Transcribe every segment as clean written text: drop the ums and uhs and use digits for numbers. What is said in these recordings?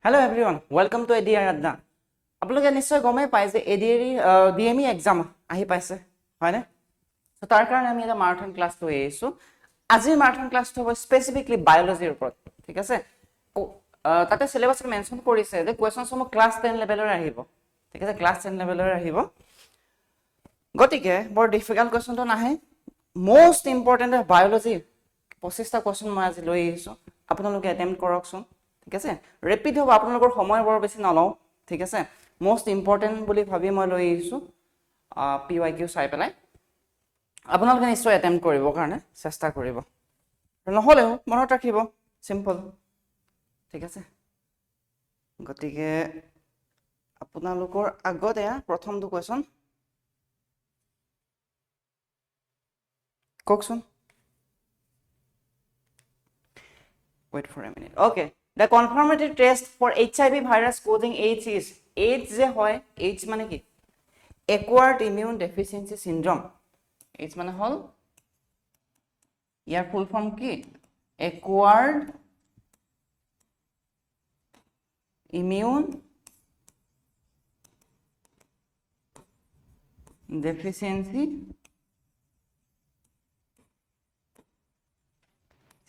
Hello everyone, welcome to ADR Adna. আপোনালোকে নিশ্চয় গমে পায় যে ADR DME এক্সাম আহি পাইছে হয়নে সো তাৰ কাৰণে আমি এটা মাৰাথন ক্লাছ লৈ আহিছো আজিৰ মাৰাথন ক্লাছটো হ'ব স্পেসিফিকলি বায়োলজিৰ ওপৰত ঠিক আছে তাতে সিলেবাছত মেনশন কৰিছে যে কোৱেশ্চনছ সমূহ ক্লাছ 10 লেভেলৰ আহিব ঠিক আছে ক্লাছ 10 লেভেলৰ আহিব গতিকে বৰ ডিফিকাল্ট কোৱেশ্চনটো নাহে মোস্ট ইম্পৰ্টেন্ট বায়োলজি 25টা কোৱেশ্চন মই আজি লৈ আহিছো আপোনালোকে এটেম্প্ট কৰকচোন ঠিক আছে ৰিপিট হ'ব আপোনালোকৰ সময় বৰ বেছি নলও ঠিক আছে মোস্ট ইম্পৰ্টেন্ট বুলি ভাবি মই লৈ আহিছো PYQ চাই পেলাই আপোনালোকে নিশ্চয় এটেম্প্ট কৰিব কাৰণে চেষ্টা কৰিব নহলেও মনত ৰাখিব সিম্পল ঠিক আছে গতিকে আপোনালোকৰ আগতে প্ৰথমটো কোৱেশ্চন কওকচোন wait for a minute okay the confirmatory test for HIV virus causing AIDS is AIDS je hoy AIDS mane ki acquired immune deficiency syndrome AIDS mane hol year full form কি acquired immune deficiency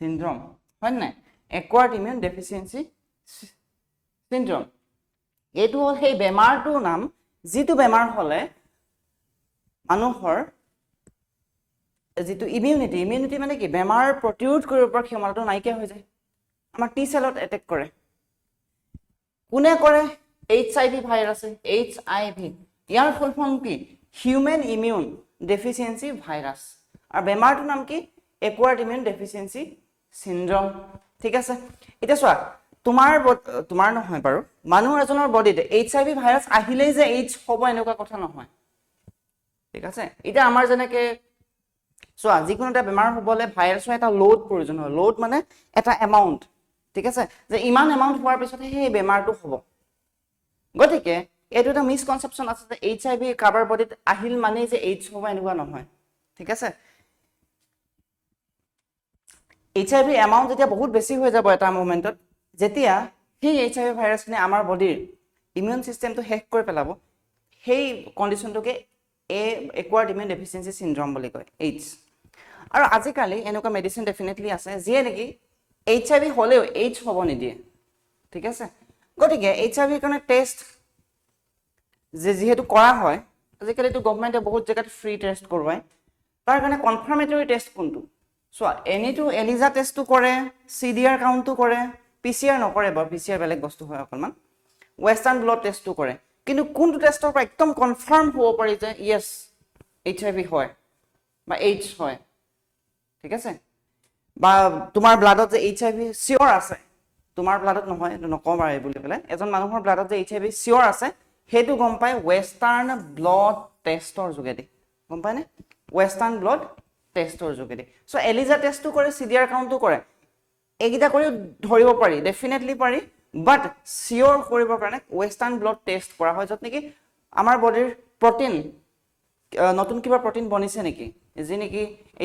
syndrome হয় না acquired immune deficiency syndrome এটো হল সেই বেমাৰটো নাম যেটো বেমাৰ হলে মানুহৰ যেটো ইমিউনিটি মানে কি বেমাৰ প্ৰতিৰোধ কৰিব পৰা ক্ষমতাটো নাইকিয়া হৈ যায় আমাৰ টি সেলত এটেক কৰে কোনে কৰে HIV ভাইৰাছে HIV ইয়াৰ ফুল ফৰ্ম কি human immune deficiency virus R বেমাৰটো নাম কি acquired immune deficiency syndrome ঠিক আছে এটা সোয়া তোমার নহয় বাৰু মানুহ এজনৰ বডিতে HIV ভাইৰাস আহিলেই যে AIDS হ'ব এনেকুৱা কথা নহয় ঠিক আছে এটা আমাৰ জনেকে সোয়া যিকোনো এটা বেমাৰ হ'বলে ভাইৰাসৰ এটা লোড প্ৰয়োজন হয় লোড মানে এটা এমাউন্ট ঠিক আছে যে ইমান এমাউন্ট হোৱাৰ পিছত সেই বেমাৰটো হ'ব গতিকে এটো এটা মিসকনসেপচন আছে যে HIV কাভাৰ বডিত আহিল মানে যে AIDS হ'ব এনেকুৱা নহয় ঠিক আছে HIV এমাউন্ট যেতিয়া বহুত বেছি হৈ যাব এটা মোমেন্টত যেতিয়া সেই HIV ভাইরাসনে আমাৰ বডিৰ ইমিউন সিস্টেমটো হেক কৰি পেলাব সেই কন্ডিশনটোকে acquired immune deficiency syndrome বুলি কয় AIDS আৰু আজিকালি এনেকুৱা মেডিসিন ডেফিনেটলি আছে যে নেকি HIV হলেও AIDS হ'ব নিদিয়ে ঠিক আছে গতিকে HIV কাৰণে টেষ্ট যেহেতু কৰা হয় আজিকালি তো গভৰ্ণমেন্টে বহুত জায়গাত ফ্ৰী টেষ্ট কৰোৱায় তাৰ কাৰণে কনফাৰ্মেটৰি টেষ্ট কোনটো সো এনিটো এলিজা টেষ্টটো কৰে CDR কাউন্টটো কৰে PCR নকৰে বা PCR বেলেগ বস্তু হয় অকলমান ওয়েস্টাৰ্ন ব্লাড টেষ্টটো কৰে কিন্তু কোনটো টেষ্টৰ পৰা একদম কনফাৰ্ম হ'ব পাৰি যে ইয়েস HIV হয় বা AIDS হয় ঠিক আছে বা তোমাৰ ব্লাডত যে HIV সিওৰ আছে তোমাৰ ব্লাডত নহয় নকম আৰু বুলি পেলাই এজন মানুহৰ ব্লাডত যে HIV সিওৰ আছে হেতু গম পায় ওয়েস্টাৰ্ন ব্লাড টেষ্টৰ যোগেদি গম পায় নে ওয়েস্টাৰ্ন ব্লাড টেষ্টৰ যোগেদি সো এলিজা টেষ্টটো কৰে CDR কাউন্টটো কৰে এগিটা কৰি ধৰিব পাৰি ডেফিনেটলি পাৰি বাট সিওৰ কৰিবৰ কাৰণে ওয়েস্টাৰ্ন ব্লাড টেষ্ট কৰা হয় যত নেকি আমাৰ বডিৰ প্ৰটিন নতুন কিবা প্ৰটিন বনিছে নেকি যি নেকি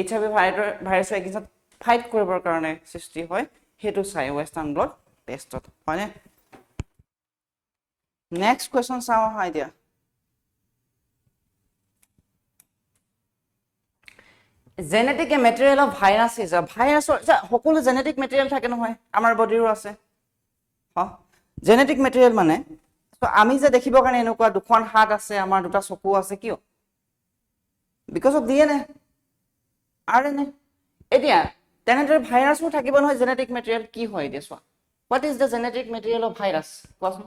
HIV ভাইৰাছৰ এগেইনষ্ট ফাইট কৰিবৰ কাৰণে সৃষ্টি হয় হেতু চাই ওয়েস্টাৰ্ন ব্লাড টেষ্টত হয়নে নেক্সট কোৱেশ্চন চাও হয় দিয়া genetic material of virus is ভাইৰাছৰ সকলো জেনেটিক মেটেৰিয়েল থাকে নহয় আমাৰ বডিৰো আছে জেনেটিক মেটেৰিয়েল মানে আমি যে দেখিবৰ কাৰণে এনেকুৱা দুখন হাত আছে আমাৰ দুটা চকু আছে কিয় বিকজ অফ DNA RNA এতিয়া তেনেদৰে ভাইৰাছও থাকিব নহয় জেনেটিক মেটেৰিয়েল কি হয় এতিয়া চোৱা what is the genetic material of virus কোৱাচোন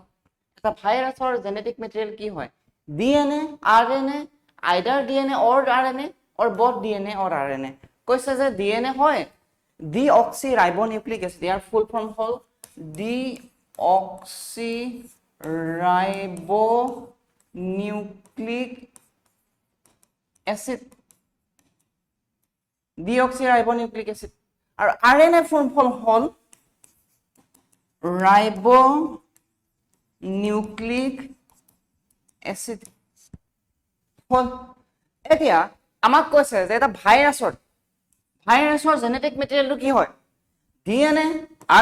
এটা ভাইৰাছৰ জেনেটিক মেটেৰিয়েল কি হয় DNA RNA either DNA or RNA or both DNA or RNA কৈছে যে DNA হয় deoxyribonucleic acid ইয়াৰ ফুল ফৰ্ম হল deoxyribonucleic acid deoxyribonucleic acid আৰু RNA ফুল ফৰ্ম হল ribonucleic acid হল এতিয়া আমাক কৈছে যে এটা ভাইৰাছৰ জেনেটিক মেটেৰিয়েলটো কি হয় DNA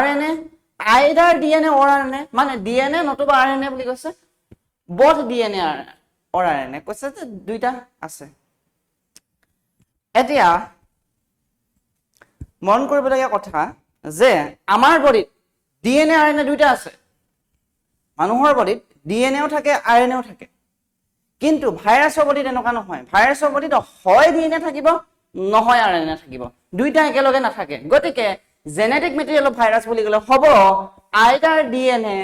RNA আইদাৰ DNA or RNA, মানে ডিএনএ নতুবা আৰএনএ বুলি কৈছে, both ডিএনএ অৰ আৰএনএ কৈছে যে দুইটা আছে। এতিয়া মন কৰিবলগীয়া কথা যে আমাৰ বডিত ডিএনএ আৰএনএ দুইটা আছে, মানুহৰ বডিত ডিএনএও থাকে আৰএনএও থাকে, কিন্তু ভাইৰাছৰ বডিত এনেকুৱা নহয়। ভাইৰাছৰ বডিত হয় ডিএনএ থাকিব নহয় আৰএনএ থাকিব, দুইটা একেলগে নাথাকে। গতিকে জেনেটিক মেটেৰিয়েল অফ ভাইৰাছ বুলি ক'লে হ'ব either DNA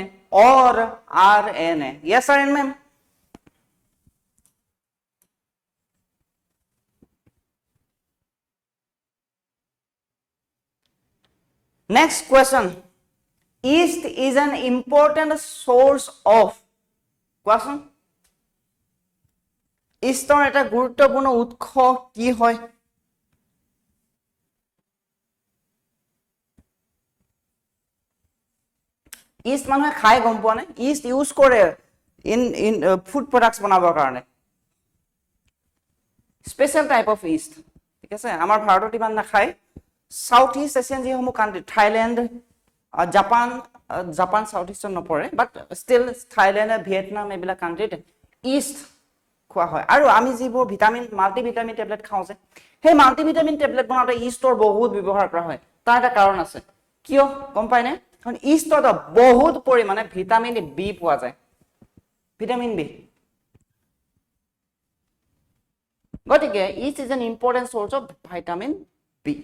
or RNA. Yes আৰ এন ma'am? Next question. Yeast is an important source of. কোৱাচোন, ইষ্টৰ এটা গুৰুত্বপূৰ্ণ উৎস কি হয়? ইষ্ট মানুহে খাই গম পোৱা নে? ইষ্ট ইউজ কৰে ইন ফুড প্ৰডাক্টছ বনাবৰ কাৰণে, স্পেচিয়েল টাইপ অফ ইষ্ট। ঠিক আছে, আমাৰ ভাৰতত ইমান নাখায়। সাউথ ইষ্ট এছিয়ান যিসমূহ country, Thailand, Japan, Japan south ইষ্টত নপৰে, বাট ষ্টিল থাইলেণ্ড, ভিয়েটনাম এইবিলাক কাণ্ট্ৰিত ইষ্ট খোৱা হয়। আৰু আমি যিবোৰ ভিটামিন, মাল্টিভিটামিন টেবলেট খাওঁ যে, সেই মাল্টিভিটামিন টেবলেট বনাওঁতে ইষ্টৰ বহুত ব্যৱহাৰ কৰা হয়। তাৰ এটা কাৰণ আছে, কিয় গম পাই নে? কাৰণ ইষ্টত বহুত পৰিমাণে ভিটামিন বি পোৱা যায়, ভিটামিন বি। গতিকে yeast is an important source of vitamin B.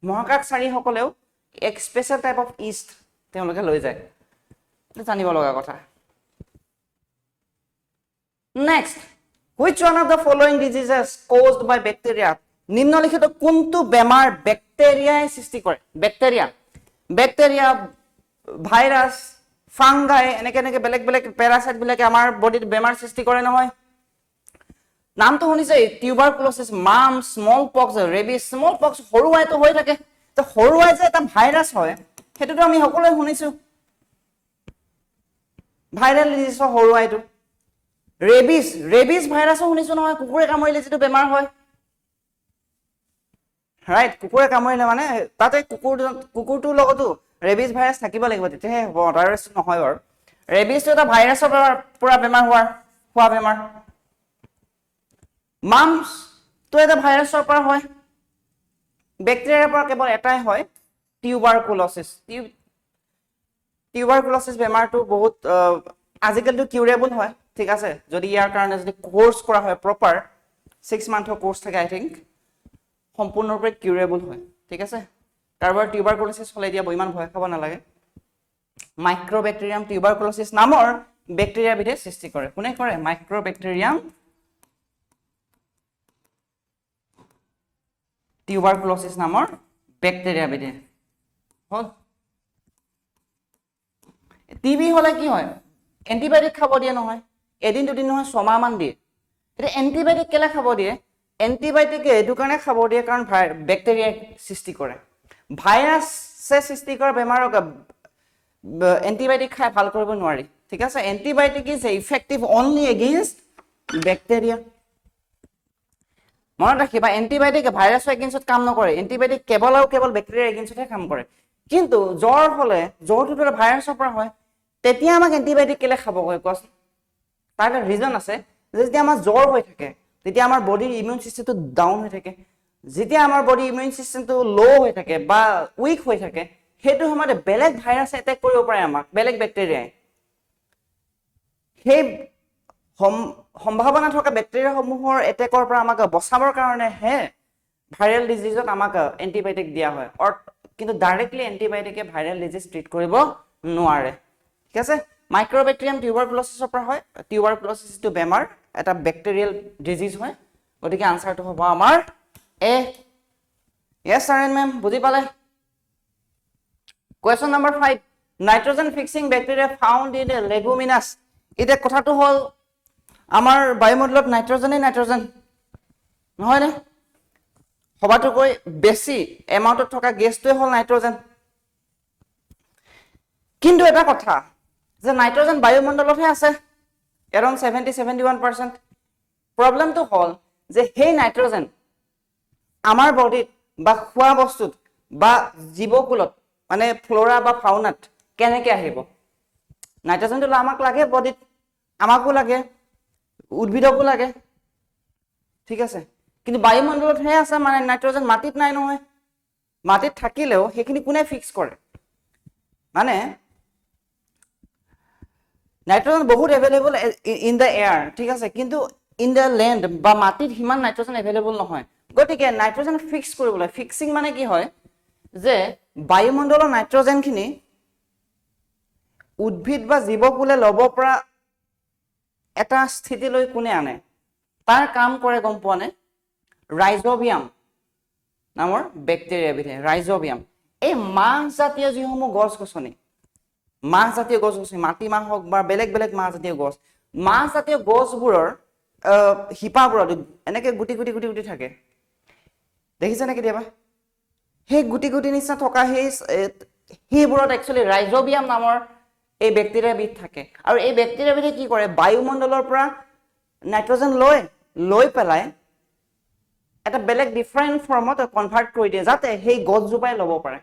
মহাকাশচাৰীসকলেও এক স্পেচিয়েল টাইপ অফ ইষ্ট তেওঁলোকে লৈ যায়, জানিব লগা কথা। Next, which one of the following diseases caused by bacteria? নিম্নলিখিত কোনটো বেমাৰ বেক্টেৰিয়াই সৃষ্টি কৰে? বেক্টেৰিয়া, ভাইৰাছ, ফাংগাই, এনেকে এনেকে বেলেগ বেলেগ পেৰাচাইট বিলাকে আমাৰ বডিত বেমাৰ সৃষ্টি কৰে নহয়। নামটো শুনিছে, টিউবাৰকুলোচিছ, মাম, স্মল পক্স, ৰেবিছ। স্মল পক্স সৰু আইটো হৈ থাকে, তো সৰু আই যে এটা ভাইৰাছ হয় সেইটোতো আমি সকলোৱে শুনিছো, ভাইৰেল ডিজিজ সৰু আইটো। ৰেবিছ ভাইৰাছো শুনিছো নহয়, কুকুৰে কামুৰিলে যিটো বেমাৰ হয়, ৰাইট? কুকুৰে কামুৰিলে মানে তাতে কুকুৰটোৰ লগতো ৰেবিছ ভাইৰাছ থাকিব লাগিব, তেতিয়াহে হ'ব, আদাৰৱাইজ নহয় বাৰু। ৰেবিছটো এটা ভাইৰাছৰ পৰা বেমাৰ হোৱা বেমাৰ। মামছটো এটা ভাইৰাছৰ পৰা হয়, বেক্টেৰিয়াৰ পৰা কেৱল এটাই হয়, টিউবাৰকুলোচিছ। টিউবাৰকুলোচিছ বেমাৰটো বহুত আজিকালিতো কিউৰেবল হয়, ঠিক আছে, যদি ইয়াৰ কাৰণে যদি কোৰ্চ কৰা হয় প্ৰপাৰ, 6 মান্থৰ কোৰ্চ থাকে আই থিংক, সম্পূৰ্ণৰূপে কিউৰেবল হয়। ঠিক আছে, কাৰোবাৰ টিউবাৰকুলোচিছ হ'লে এতিয়া ইমান ভয় খাব নালাগে। মাইক্ৰ'বেক্টেৰিয়াম টিউবাৰকুলোচিছ নামৰ বেক্টেৰিয়াবিধে সৃষ্টি কৰে। কোনে কৰে? মাইক্ৰ'বেক্টেৰিয়াম টিউবাৰকুলোচিছ নামৰ বেক্টেৰিয়াবিধে। হ'ল। টিবি হ'লে কি হয়? এণ্টিবায়'টিক খাব দিয়ে নহয়, এদিন দুদিন নহয় 6 মাহ মান দিয়ে। এতিয়া এণ্টিবায়'টিক কেলে খাব দিয়ে? এণ্টিবায়'টিকে এইটো কাৰণে খাব দিয়ে কাৰণ বেক্টেৰিয়াই সৃষ্টি কৰে। ভাইৰাছে সৃষ্টি কৰা বেমাৰক এণ্টিবায়'টিক খাই ভাল কৰিব নোৱাৰি। ঠিক আছে, antibiotic is effective only against bacteria. মনত ৰাখিবা, এণ্টিবায়'টিক ভাইৰাছৰ এগেইনষ্টত কাম নকৰে, এণ্টিবায়'টিক কেৱল আৰু কেৱল বেক্টেৰিয়াৰ এগেইনষ্টতহে কাম কৰে। কিন্তু জ্বৰ হ'লে, জ্বৰটোতো এটা ভাইৰাছৰ পৰা হয়, তেতিয়া আমাক এণ্টিবায়'টিক কেলে খাব কয় কোৱাচোন? তাৰ এটা ৰিজন আছে, যে যেতিয়া আমাৰ জ্বৰ হৈ থাকে তেতিয়া আমাৰ বডিৰ ইমিউন চিষ্টেমটো ডাউন হৈ থাকে। যেতিয়া আমাৰ বডিৰ ইমিউন চিষ্টেমটো ল' হৈ থাকে বা উইক হৈ থাকে, সেইটো সময়তে বেলেগ ভাইৰাছে এটেক কৰিব পাৰে আমাক, বেলেগ বেক্টেৰিয়াই। সেই সম্ভাৱনা থকা বেক্টেৰিয়াসমূহৰ এটেকৰ পৰা আমাক বচাবৰ কাৰণেহে ভাইৰেল ডিজিজত আমাক এণ্টিবায়'টিক দিয়া হয়। কিন্তু ডাইৰেক্টলি এণ্টিবায়'টিকে ভাইৰেল ডিজিজ ট্ৰিট কৰিব নোৱাৰে। ঠিক আছে, মাইক্ৰ'বেক্টেৰিয়াম টিউবাৰকুলোচিছৰ পৰা হয়। টিউবাৰকুলোচিছটো বেমাৰ, এটা বেক্টেৰিয়েল ডিজিজ হয়। গতিকে আনচাৰটো হ'ব আমাৰ A. Yes sir and ma'am, বুজি পালে? Question number 5, nitrogen fixing bacteria found in leguminous. এতিয়া কথাটো হ'ল আমাৰ বায়ুমণ্ডলত নাইট্ৰজেন নহয়নে? সবাতোকৈ বেছি এমাউণ্টত থকা গেছটোৱে হ'ল নাইট্ৰজেন। কিন্তু এটা কথা যে নাইট্ৰজেন বায়ুমণ্ডলতহে আছে, এৰাউণ্ড 70-71%। প্ৰব্লেমটো হ'ল যে সেই নাইট্ৰজেন আমাৰ বডিত বা খোৱা বস্তুত বা জীৱকুলত মানে ফ্ল'ৰা বা ফাউনাত কেনেকে আহিব নাইট্ৰজেনটো আমাক লাগে বডিত আমাকো লাগে উদ্ভিদকো লাগে ঠিক আছে কিন্তু বায়ুমণ্ডলত হে আছে মানে নাইট্ৰজেন মাটিত নাই নহয় মাটিত থাকিলেও সেইখিনি কোনে ফিক্স কৰে মানে নাইট্ৰজেন বহুত এভেইলেবল ইন দ্য এয়াৰ ঠিক আছে কিন্তু ইন দ্য লেণ্ড বা মাটিত সিমান নাইট্ৰজেন এভেইলেবল নহয় গতিকে নাইট্ৰজেন ফিক্স কৰিবলৈ ফিক্সিং মানে কি হয় যে বায়ুমণ্ডলৰ নাইট্ৰজেনখিনি উদ্ভিদ বা জীৱকুলে ল'ব পৰা এটা স্থিতিলৈ কোনে আনে তাৰ কাম কৰে গম পোৱা নে ৰাইজোবিয়াম নামৰ বেক্টেৰিয়াবিধে ৰাইজোবিয়াম এই মাহজাতীয় যিসমূহ গছ গছনি মাহজাতীয় গছ গছনি মাটিমাহ হওক বা বেলেগ বেলেগ মাহজাতীয় গছবোৰৰ শিপাবোৰত এনেকে গুটি গুটি গুটি গুটি থাকে দেখিছেনে কেতিয়াবা সেই গুটি গুটি নিচিনা থকা সেইবোৰত একচুৱেলি ৰাইজোবিয়াম নামৰ এই বেক্টেৰিয়াবিধ থাকে আৰু এই বেক্টেৰিয়াবিধে কি কৰে বায়ুমণ্ডলৰ পৰা নাইট্ৰজেন লৈ পেলাই এটা বেলেগ ডিফাৰেণ্ট ফৰ্মত কনভাৰ্ট কৰি দিয়ে যাতে সেই গছজোপাই ল'ব পাৰে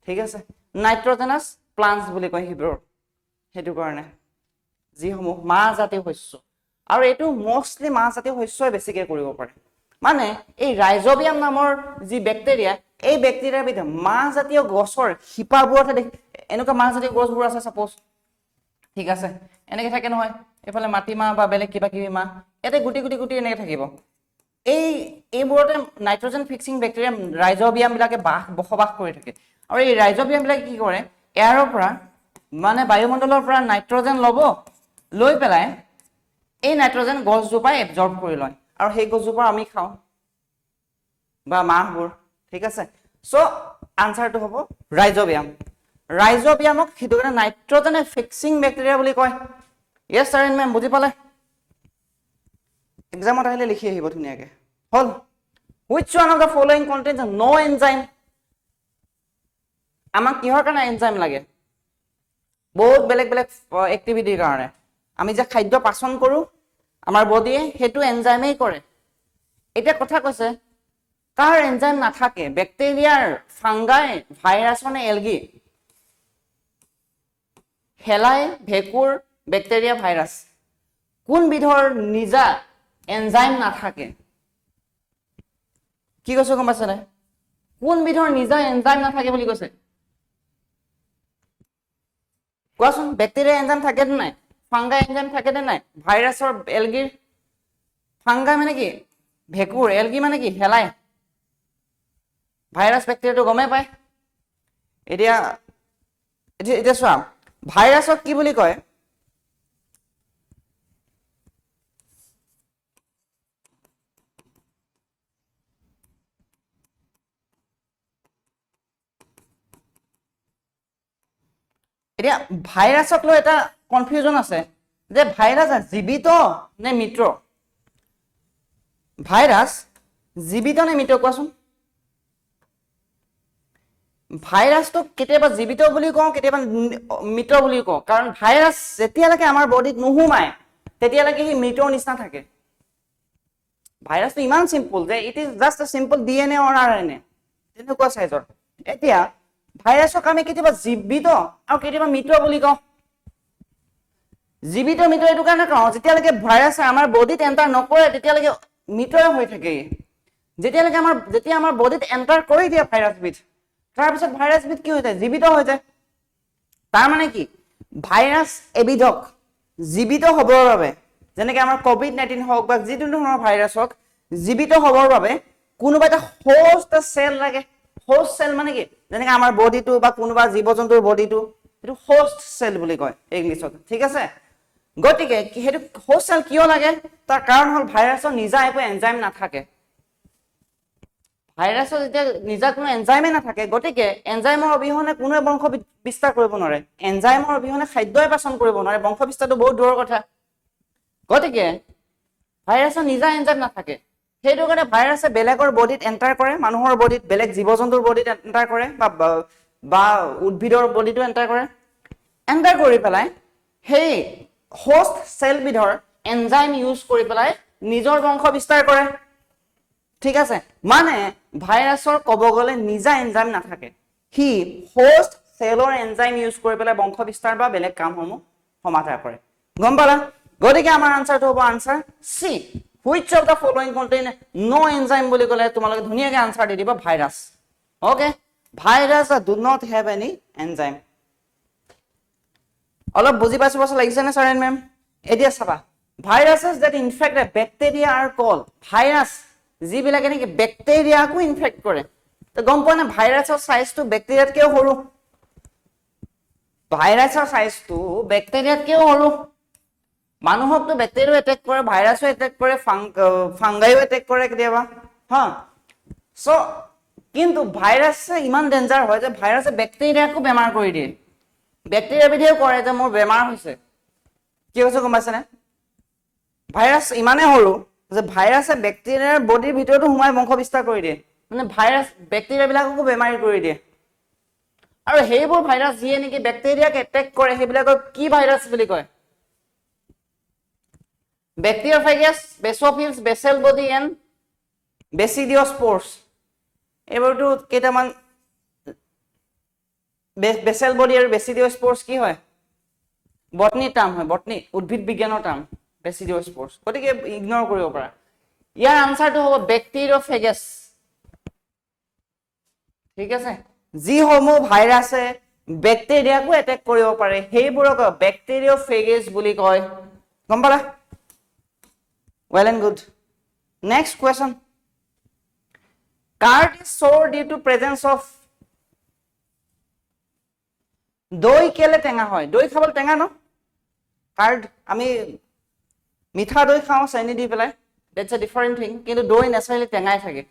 ঠিক আছে নাইট্ৰজেনাছ প্লান্টছ বুলি কয় সেইবোৰ সেইটো কাৰণে যিসমূহ মাহজাতীয় শস্য আৰু এইটো মোষ্টলি মাহজাতীয় শস্যই বেছিকৈ কৰিব পাৰে মানে এই ৰাইজোবিয়াম নামৰ যি বেক্টেৰিয়া এই বেক্টেৰিয়াবিধে মাহজাতীয় গছৰ শিপাবোৰতহে দেখি এনেকুৱা মাহজাতীয় গছবোৰ আছে সাপোজ ঠিক আছে এনেকৈ থাকে নহয় এইফালে মাটিমাহ বা বেলেগ কিবা কিবি মাহ ইয়াতে গুটি গুটি গুটি এনেকৈ থাকিব এইবোৰতে নাইট্ৰজেন ফিক্সিং বেক্টেৰিয়া ৰাইজোবিয়ামবিলাকে বসবাস কৰি থাকে আৰু এই ৰাইজোবিয়ামবিলাকে কি কৰে এয়াৰৰ পৰা মানে বায়ুমণ্ডলৰ পৰা নাইট্ৰজেন ল'ব লৈ পেলাই এই নাইট্ৰজেন গছজোপাই এবজৰ্ব কৰি লয় আৰু সেই গছজোপা আমি খাওঁ বা মাহবোৰ ঠিক আছে চ' আনচাৰটো হ'ব ৰাইজোবিয়ামক সেইটো কাৰণে নাইট্ৰজেনে ফিক্সিং বেক্টেৰিয়া বুলি কয় ইয়েছ ছাৰ এণ্ড মেম বুজি পালে এক্সামত আহিলে লিখি আহিব ধুনীয়াকে হল which one of the following contains no enzyme আমাক কিহৰ কাৰণে এনজাইম লাগে বহুত বেলেগ বেলেগ এক্টিভিটিৰ কাৰণে আমি যে খাদ্য পাচন কৰো আমাৰ বডিয়ে সেইটো এনজাইমেই কৰে এটা কথা কৈছে কাৰ এনজাইম নাথাকে বেক্টেৰিয়াৰ ফাংগাই ভাইৰাছ নে এলগি হেলাই ভেকুৰ বেক্টেৰিয়া ভাইৰাছ কোন বিধৰ নিজা এনজাইম নাথাকে কি কৈছে গম পাইছে নাই কোন বিধৰ নিজা এনজাইম নাথাকে বুলি কৈছে কোৱাচোন বেক্টেৰিয়া এনজাইম থাকে নে নাই ফাংগাই এনজাইম থাকে নে নাই ভাইৰাছৰ এলগিৰ ফাংগাই মানে কি ভেকুৰ এলগি মানে কি হেলাই ভাইৰাছ বেক্টেৰিয়াটো গমেই পায় এতিয়া চোৱা ভাইৰাছক কি বুলি কয় এতিয়া ভাইৰাছক লৈ এটা কনফিউজন আছে যে ভাইৰাছ জীৱিত নে মৃত ভাইৰাছ জীৱিত নে মৃত কোৱাচোন ভাইৰাছটো কেতিয়াবা জীৱিত বুলি কওঁ কেতিয়াবা মৃত বুলি কওঁ কাৰণ ভাইৰাছ যেতিয়ালৈকে আমাৰ বডিত নোসোমায় তেতিয়ালৈকে সি মৃতৰ নিচিনা থাকে ভাইৰাছটো ইমান চিম্পল যে it is just a simple DNA or RNA তেনেকুৱা সাইজৰ এতিয়া ভাইৰাছক আমি কেতিয়াবা জীৱিত আৰু কেতিয়াবা মৃত বুলি কওঁ জীৱিত মৃত এইটো কাৰণে কওঁ যেতিয়ালৈকে ভাইৰাছে আমাৰ বডিত এণ্টাৰ নকৰে তেতিয়ালৈকে মৃতই হৈ থাকে যেতিয়া আমাৰ বডিত এণ্টাৰ কৰি দিয়ে ভাইৰাছবিধ তাৰপিছত ভাইৰাছবিধ কি হৈ যায় জীৱিত হৈ যায় তাৰ মানে কি ভাইৰাছ এবিধক জীৱিত হ'বৰ বাবে যেনেকৈ আমাৰ COVID-19 হওক বা যিটো ধৰণৰ ভাইৰাছ হওক জীৱিত হ'বৰ বাবে কোনোবা এটা হোষ্ট চেল লাগে হোষ্ট চেল মানে কি যেনেকৈ আমাৰ বডিটো বা কোনোবা জীৱ জন্তুৰ বডিটো এইটো হোষ্ট চেল বুলি কয় ইংলিছত ঠিক আছে গতিকে সেইটো হোষ্ট চেল কিয় লাগে তাৰ কাৰণ হ'ল ভাইৰাছৰ নিজা একো এনজাইম নাথাকে ভাইৰাছৰ যেতিয়া নিজা কোনো এনজাইমে নাথাকে গতিকে এনজাইমৰ অবিহনে কোনোৱে বংশ বিস্তাৰ কৰিব নোৱাৰে এনজাইমৰ অবিহনে খাদ্যই পাচন কৰিব নোৱাৰে বংশ বিস্তাৰটো বহুত দূৰৰ কথা গতিকে ভাইৰাছৰ নিজা এনজাইম নাথাকে সেইটো কাৰণে ভাইৰাছে বেলেগৰ বডিত এণ্টাৰ কৰে মানুহৰ বডিত বেলেগ জীৱ জন্তুৰ বডিত এণ্টাৰ কৰে বা উদ্ভিদৰ বডিটো এণ্টাৰ কৰে এণ্টাৰ কৰি পেলাই সেই হোষ্ট চেলবিধৰ এনজাইম ইউজ কৰি পেলাই নিজৰ বংশ বিস্তাৰ কৰে ঠিক আছে মানে ভাইৰাছৰ ক'ব গ'লে নিজা এনজাইম নাথাকে সি হোষ্ট চেলৰ এনজাইম ইউজ কৰি পেলাই বংশ বিস্তাৰ বা বেলেগ কামসমূহ সমাধা কৰে গম পালা গতিকে আমাৰ আনসাৰটো হ'ব answer C which of the following contain no enzyme বুলি ক'লে তোমালোকে ধুনীয়াকৈ আনসাৰ দি দিবা virus okay virus do not have any enzyme অলপ বুজি পাইছো লাগিছে নে ছাৰ এণ্ড মেম এতিয়া চাবা viruses that infect a bacteria are called virus যিবিলাকে নেকি বেক্টেৰিয়াকো ইনফেক্ট কৰে তো গম পোৱা না ভাইৰাছৰ সাইজটো বেক্টেৰিয়াতকৈ সৰু ভাইৰাছৰ সাইজটো বেক্টেৰিয়াতকৈ সৰু মানুহকটো বেক্টেৰিয়াও এটেক কৰে ভাইৰাছও এটেক কৰে ফাংগাইও এটেক কৰে কেতিয়াবা হা সো কিন্তু ভাইৰাছে ইমান ডেঞ্জাৰ হয় যে ভাইৰাছে বেক্টেৰিয়াকো বেমাৰ কৰি দিয়ে বেক্টেৰিয়া বিধেও কৰে যে মোৰ বেমাৰ হৈছে কি হৈছে গম পাইছেনে ভাইৰাছ ইমানে সৰু যে ভাইৰাছে বেক্টেৰিয়াৰ বডিৰ ভিতৰতো সোমাই বংশ বিস্তাৰ কৰি দিয়ে মানে ভাইৰাছ বেক্টেৰিয়াবিলাককো বেমাৰী কৰি দিয়ে আৰু সেইবোৰ ভাইৰাছ যিয়ে নেকি বেক্টেৰিয়াক এটেক কৰে সেইবিলাকক কি ভাইৰাছ বুলি কয় Bacteriophagous, basophils, basal body and basidiospores. এইবোৰটো কেইটামান basal body আৰু basidiospores কি হয় বটনি টাৰ্ম হয় বটনি উদ্ভিদ বিজ্ঞানৰ টাৰ্ম basidiospores গতিকে ইগনোৰ কৰিব পাৰা ইয়াৰ আনসাৰটো হ'ব bacteriophagous ঠিক আছে যিসমূহ ভাইৰাছে বেক্টেৰিয়াকো এটেক কৰিব পাৰে সেইবোৰক bacteriophagous বুলি কয় গম পালা well and good next question curd is sour due to presence of দই কেলে টেঙা হয় দই খাবলৈ টেঙা ন কাৰ্ড আমি মিঠা দই খাওঁ চেনি দি পেলাই that's a different thing কিন্তু দই নেচাৰেলি টেঙাই থাকে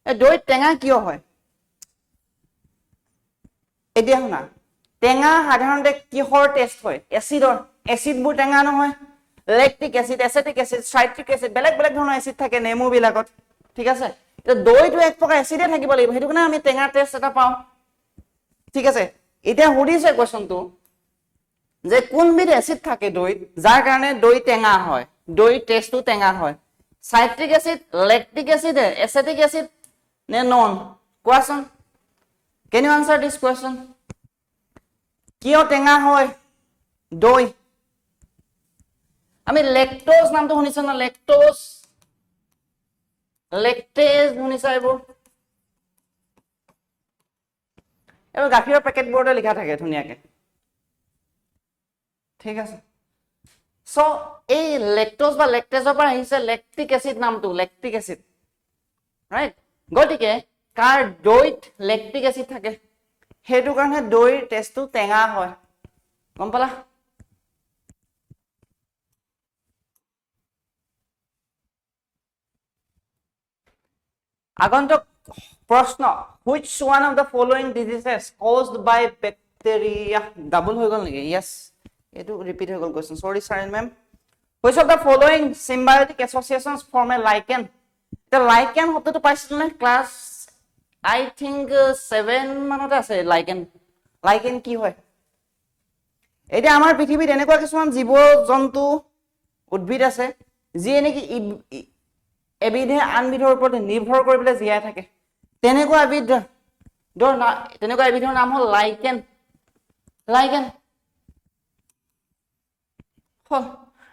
এই দই টেঙা কিয় হয় এতিয়া শুনা টেঙা সাধাৰণতে কিহৰ টেষ্ট হয় এচিডৰ এচিডবোৰ টেঙা নহয় lactic acid acetic acid citric acid বেলেগ বেলেগ ধৰণৰ এসিড থাকে নেমু বিলাকত ঠিক আছে এটা দইটো এক প্ৰকাৰ এসিডে থাকিব লাগিব হেতু কাৰণে আমি টেঙা টেষ্ট এটা পাওঁ ঠিক আছে এটা হুডিছে কোৱেশ্চনটো যে কোনবিধ এসিড থাকে দইত যাৰ কাৰণে দই টেঙা হয় দই টেষ্টটো টেঙা হয় citric acid lactic acid acetic acid নে নন question can you answer this question কিয় টেঙা হয় দই আমি লেকটোজ নামটো শুনিছো না লেকটোজ লেকটেজ শুনিছা এইবোৰ এবাৰ গাখীৰৰ পেকেট বোৰ্ডে লিখা থাকে ধুনীয়াকে ঠিক আছে সো এই লেকটোজ বা লেকটেজৰ পৰা আহিছে লেকটিক এসিড নামটো লেকটিক এসিড ৰাইট গতিকে কাৰ দইত লেকটিক এসিড থাকে হেতু কাৰণে দইৰ টেষ্টটো টেঙা হয় গম পালা আগন্তুক প্ৰশ্ন which one of the following diseases caused by bacteria double হৈ গল নেকি yes এটো ৰিপিট হৈ গল কোৱেশ্চন সৰি sir and ma'am which of the following symbiotic associations form a lichen the lichen শব্দটো পাইছিল নে ক্লাস I think 7 মানত আছে lichen কি হয় এটা আমাৰ পৃথিৱীত এনেকুৱা কিছুমান জীৱ জন্তু উদ্ভিদ আছে যি নেকি এবিধে আনবিধৰ ওপৰত নিৰ্ভৰ কৰি পেলাই জীয়াই থাকে তেনেকুৱা এবিধৰ নাম হ'ল লাইকেন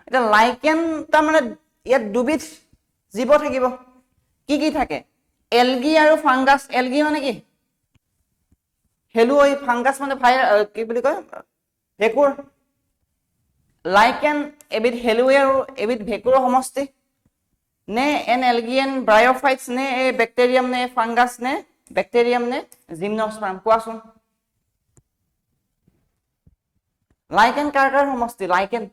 এটা লাইকেন তাৰ মানে ইয়াত দুবিধ জীৱ থাকিব কি থাকে এলগি আৰু ফাংগাছ এলগি মানে কি হেলুই ফাংগাছ মানে কি বুলি কয় ভেকুৰ লাইকেন এবিধ হেলুই আৰু এবিধ ভেকুৰৰ সমষ্টি নে এন এলগিয়ান ব্ৰায়োফাইটস নে এ ব্যাকটেৰিয়াম নে ফাংগাছ নে ব্যাকটেৰিয়াম নে জিমনোস্পাৰ্ম কোৱাচোন লাইকেন কাৰ্কাৰ সমষ্টি লাইকেন